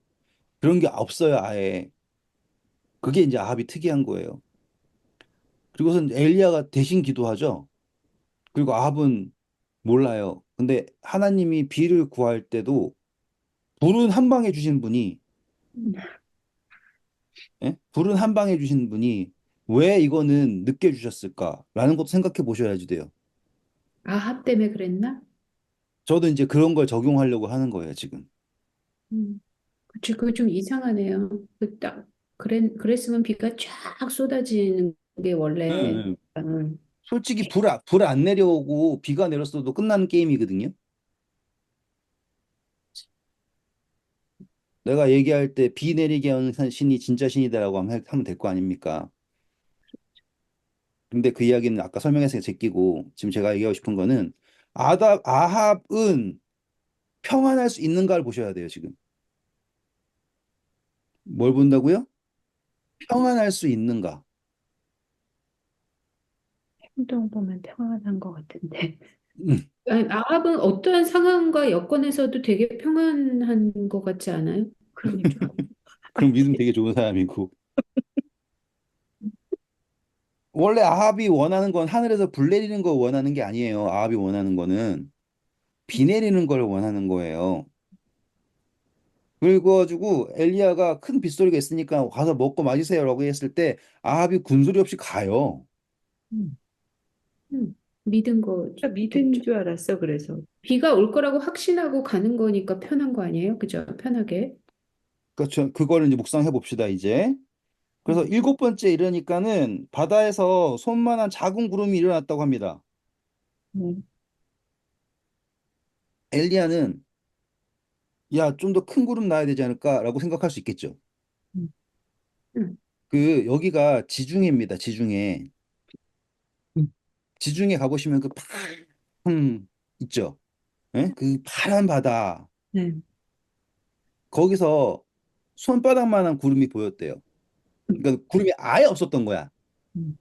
그런 게 없어요, 아예. 그게 이제 아합이 특이한 거예요. 그리고선 엘리야가 대신 기도하죠. 그리고 아합은 몰라요. 근데 하나님이 비를 구할 때도 불은 한 방에 주신 분이, 예? 불은 한 방에 주신 분이 왜 이거는 늦게 주셨을까라는 것도 생각해 보셔야지 돼요. 아합 때문에 그랬나? 저도 이제 그런 걸 적용하려고 하는 거예요, 지금. 그치, 그거 좀 이상하네요. 그랬으면 비가 쫙 쏟아지는 게 예, 원래. 예. 음. 솔직히 불 안 내려오고 비가 내렸어도 끝나는 게임이거든요. 내가 얘기할 때 비 내리게 하는 신이 진짜 신이다라고 하면 될 거 아닙니까? 근데 그 이야기는 아까 설명해서 제끼고 지금 제가 얘기하고 싶은 거는 아합은 평안할 수 있는가를 보셔야 돼요, 지금. 뭘 본다고요? 평안할 수 있는가? 행동 보면 평안한 것 같은데. 음, 아니, 아합은 어떠한 상황과 여건에서도 되게 평안한 것 같지 않아요? 그러니까. 그럼 믿음 되게 좋은 사람이고. 원래 아합이 원하는 건 하늘에서 불 내리는 거 원하는 게 아니에요. 아합이 원하는 거는 비 내리는 걸 원하는 거예요. 그래가지고 엘리야가 큰 빗소리가 있으니까 가서 먹고 마시세요라고 했을 때 아합이 군소리 없이 가요. 음. 믿은 나 믿은 거겠죠. 줄 알았어. 그래서. 비가 올 거라고 확신하고 가는 거니까 편한 거 아니에요? 그죠? 편하게. 그렇죠. 그거를 이제 묵상해 봅시다, 이제. 그래서 음. 7번째 이르니까는 바다에서 손만한 작은 구름이 일어났다고 합니다. 음. 엘리야는 야, 좀 더 큰 구름 나야 되지 않을까라고 생각할 수 있겠죠. 음. 음. 여기가 지중해입니다, 지중해. 지중해 가보시면 그 파란 있죠. 예? 그 파란 바다. 네. 거기서 손바닥만한 구름이 보였대요. 그러니까 구름이 아예 없었던 거야. 음.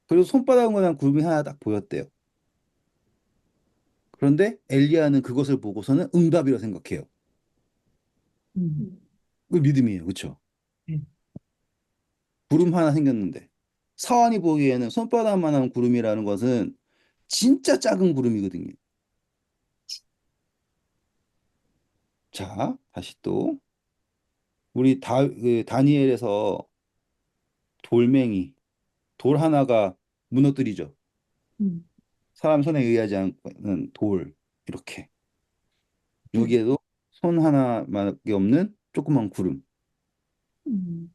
그리고 손바닥만한 구름이 하나 딱 보였대요. 그런데 엘리야는 그것을 보고서는 응답이라 생각해요. 음. 음. 그 믿음이에요. 그렇죠? 네. 구름 하나 생겼는데 사원이 보기에는 손바닥만한 구름이라는 것은 진짜 작은 구름이거든요. 자, 다시 또 우리 다니엘에서 돌멩이 돌 하나가 무너뜨리죠. 음. 사람 손에 의하지 않는 돌 이렇게 음. 여기에도 손 하나밖에 없는 조그만 구름. 음.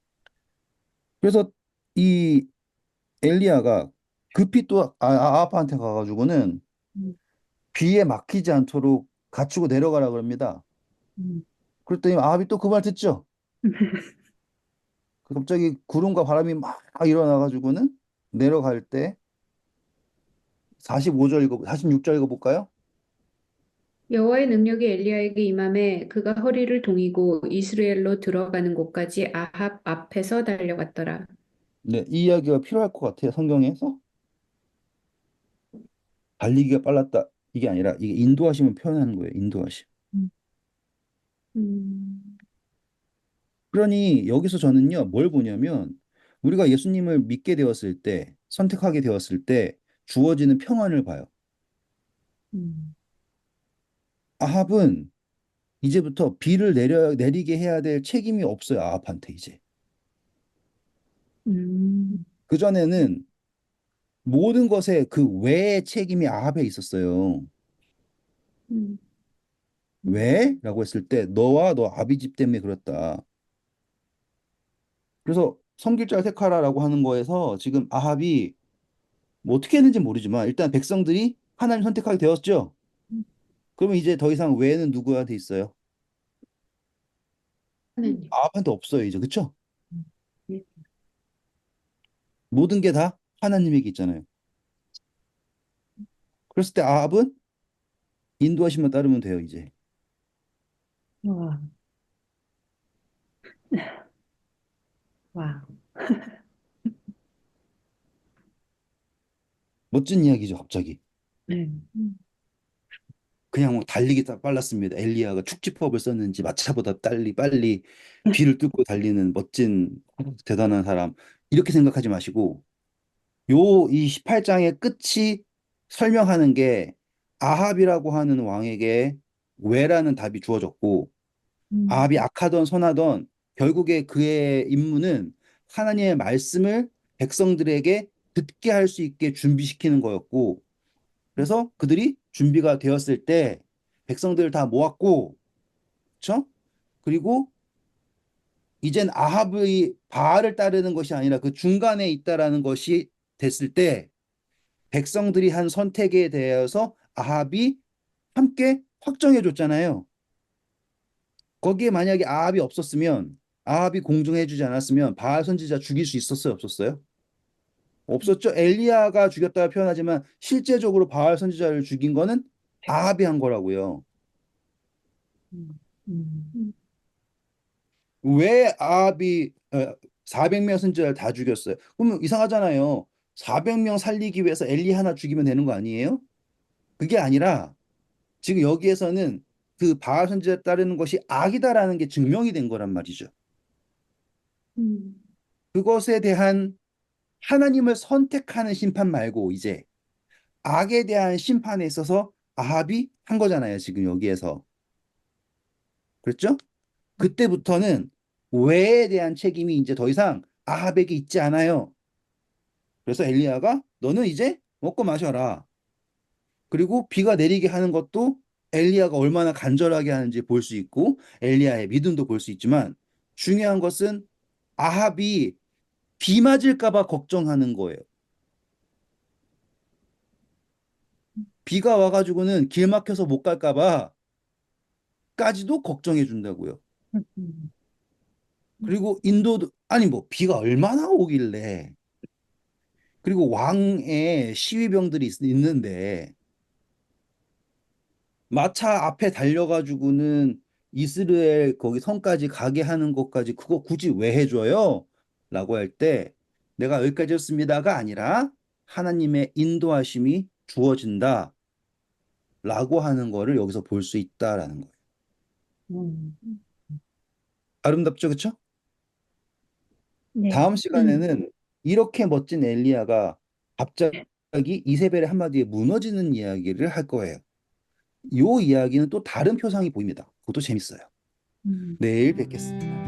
그래서 이 엘리야가 급히 또 아합한테 가가지고는 음. 비에 막히지 않도록 갖추고 내려가라 그럽니다. 음. 그랬더니 아합이 또 그 말 듣죠. 갑자기 구름과 바람이 막 일어나가지고는 내려갈 때 45절 46절 읽어볼까요? 여호와의 능력이 엘리야에게 임함에 그가 허리를 동이고 이스라엘로 들어가는 곳까지 아합 앞에서 달려갔더라. 네, 이 이야기가 필요할 것 같아요. 성경에서 달리기가 빨랐다. 이게 아니라 이게 인도하심을 표현하는 거예요. 인도하심. 음. 음. 그러니 여기서 저는요, 뭘 보냐면 우리가 예수님을 믿게 되었을 때, 선택하게 되었을 때 주어지는 평안을 봐요. 음. 아합은 이제부터 비를 내리게 해야 될 책임이 없어요. 아합한테 이제. 음. 그전에는 모든 것에 그 외의 책임이 아합에 있었어요. 음. 음. 왜? 라고 했을 때 너와 너 아비 집 때문에 그렇다. 그래서 성길잘 택하라라고 하는 거에서 지금 아합이 뭐 어떻게 했는지 모르지만 일단 백성들이 하나님 선택하게 되었죠. 그러면 이제 더 이상 외에는 누구한테 있어요? 하나님. 아합한테 없어요, 이제. 그쵸? 네. 모든 게 다 하나님에게 있잖아요. 그랬을 때 아합은 인도하심만 따르면 돼요, 이제. 와, 와. 멋진 이야기죠, 갑자기. 네. 그냥 뭐 달리기 딱 빨랐습니다. 엘리야가 축지법을 썼는지 마차보다 빨리 비를 뚫고 달리는 멋진 대단한 사람. 이렇게 생각하지 마시고 이 18장의 끝이 설명하는 게 아합이라고 하는 왕에게 왜라는 답이 주어졌고 음. 아합이 악하던 선하던 결국에 그의 임무는 하나님의 말씀을 백성들에게 듣게 할 수 있게 준비시키는 거였고 그래서 그들이 준비가 되었을 때 백성들을 다 모았고 그렇죠? 그리고 이젠 아합의 바알을 따르는 것이 아니라 그 중간에 있다라는 것이 됐을 때 백성들이 한 선택에 대해서 아합이 함께 확정해 줬잖아요. 거기에 만약에 아합이 없었으면 아합이 공정해 주지 않았으면 바알 선지자 죽일 수 있었어요, 없었어요? 없었죠. 엘리야가 죽였다고 표현하지만 실제적으로 바알 선지자를 죽인 거는 아합이 한 거라고요. 음. 음. 왜 아합이 400명 선지자를 다 죽였어요? 그러면 이상하잖아요. 400명 살리기 위해서 엘리 하나 죽이면 되는 거 아니에요? 그게 아니라 지금 여기에서는 그 바알 선지자에 따르는 것이 악이다라는 게 증명이 된 거란 말이죠. 음. 그것에 대한 하나님을 선택하는 심판 말고 이제 악에 대한 심판에 있어서 아합이 한 거잖아요. 지금 여기에서. 그렇죠? 그때부터는 왜에 대한 책임이 이제 더 이상 아합에게 있지 않아요. 그래서 엘리야가 너는 이제 먹고 마셔라. 그리고 비가 내리게 하는 것도 엘리야가 얼마나 간절하게 하는지 볼 수 있고 엘리야의 믿음도 볼 수 있지만 중요한 것은 아합이 비 맞을까 봐 걱정하는 거예요. 비가 와가지고는 길 막혀서 못 갈까 봐까지도 걱정해 준다고요. 음. 그리고 인도도 아니 뭐 비가 얼마나 오길래 그리고 왕의 시위병들이 있는데 마차 앞에 달려가지고는 이스라엘 거기 성까지 가게 하는 것까지 그거 굳이 왜 해줘요? 라고 할 때 내가 여기까지였습니다가 아니라 하나님의 인도하심이 주어진다 라고 하는 거를 여기서 볼 수 있다라는 거예요. 음. 아름답죠, 그쵸? 네. 다음 시간에는 이렇게 멋진 엘리야가 갑자기 이세벨의 한마디에 무너지는 이야기를 할 거예요. 이 이야기는 또 다른 표상이 보입니다. 그것도 재밌어요. 음. 내일 뵙겠습니다.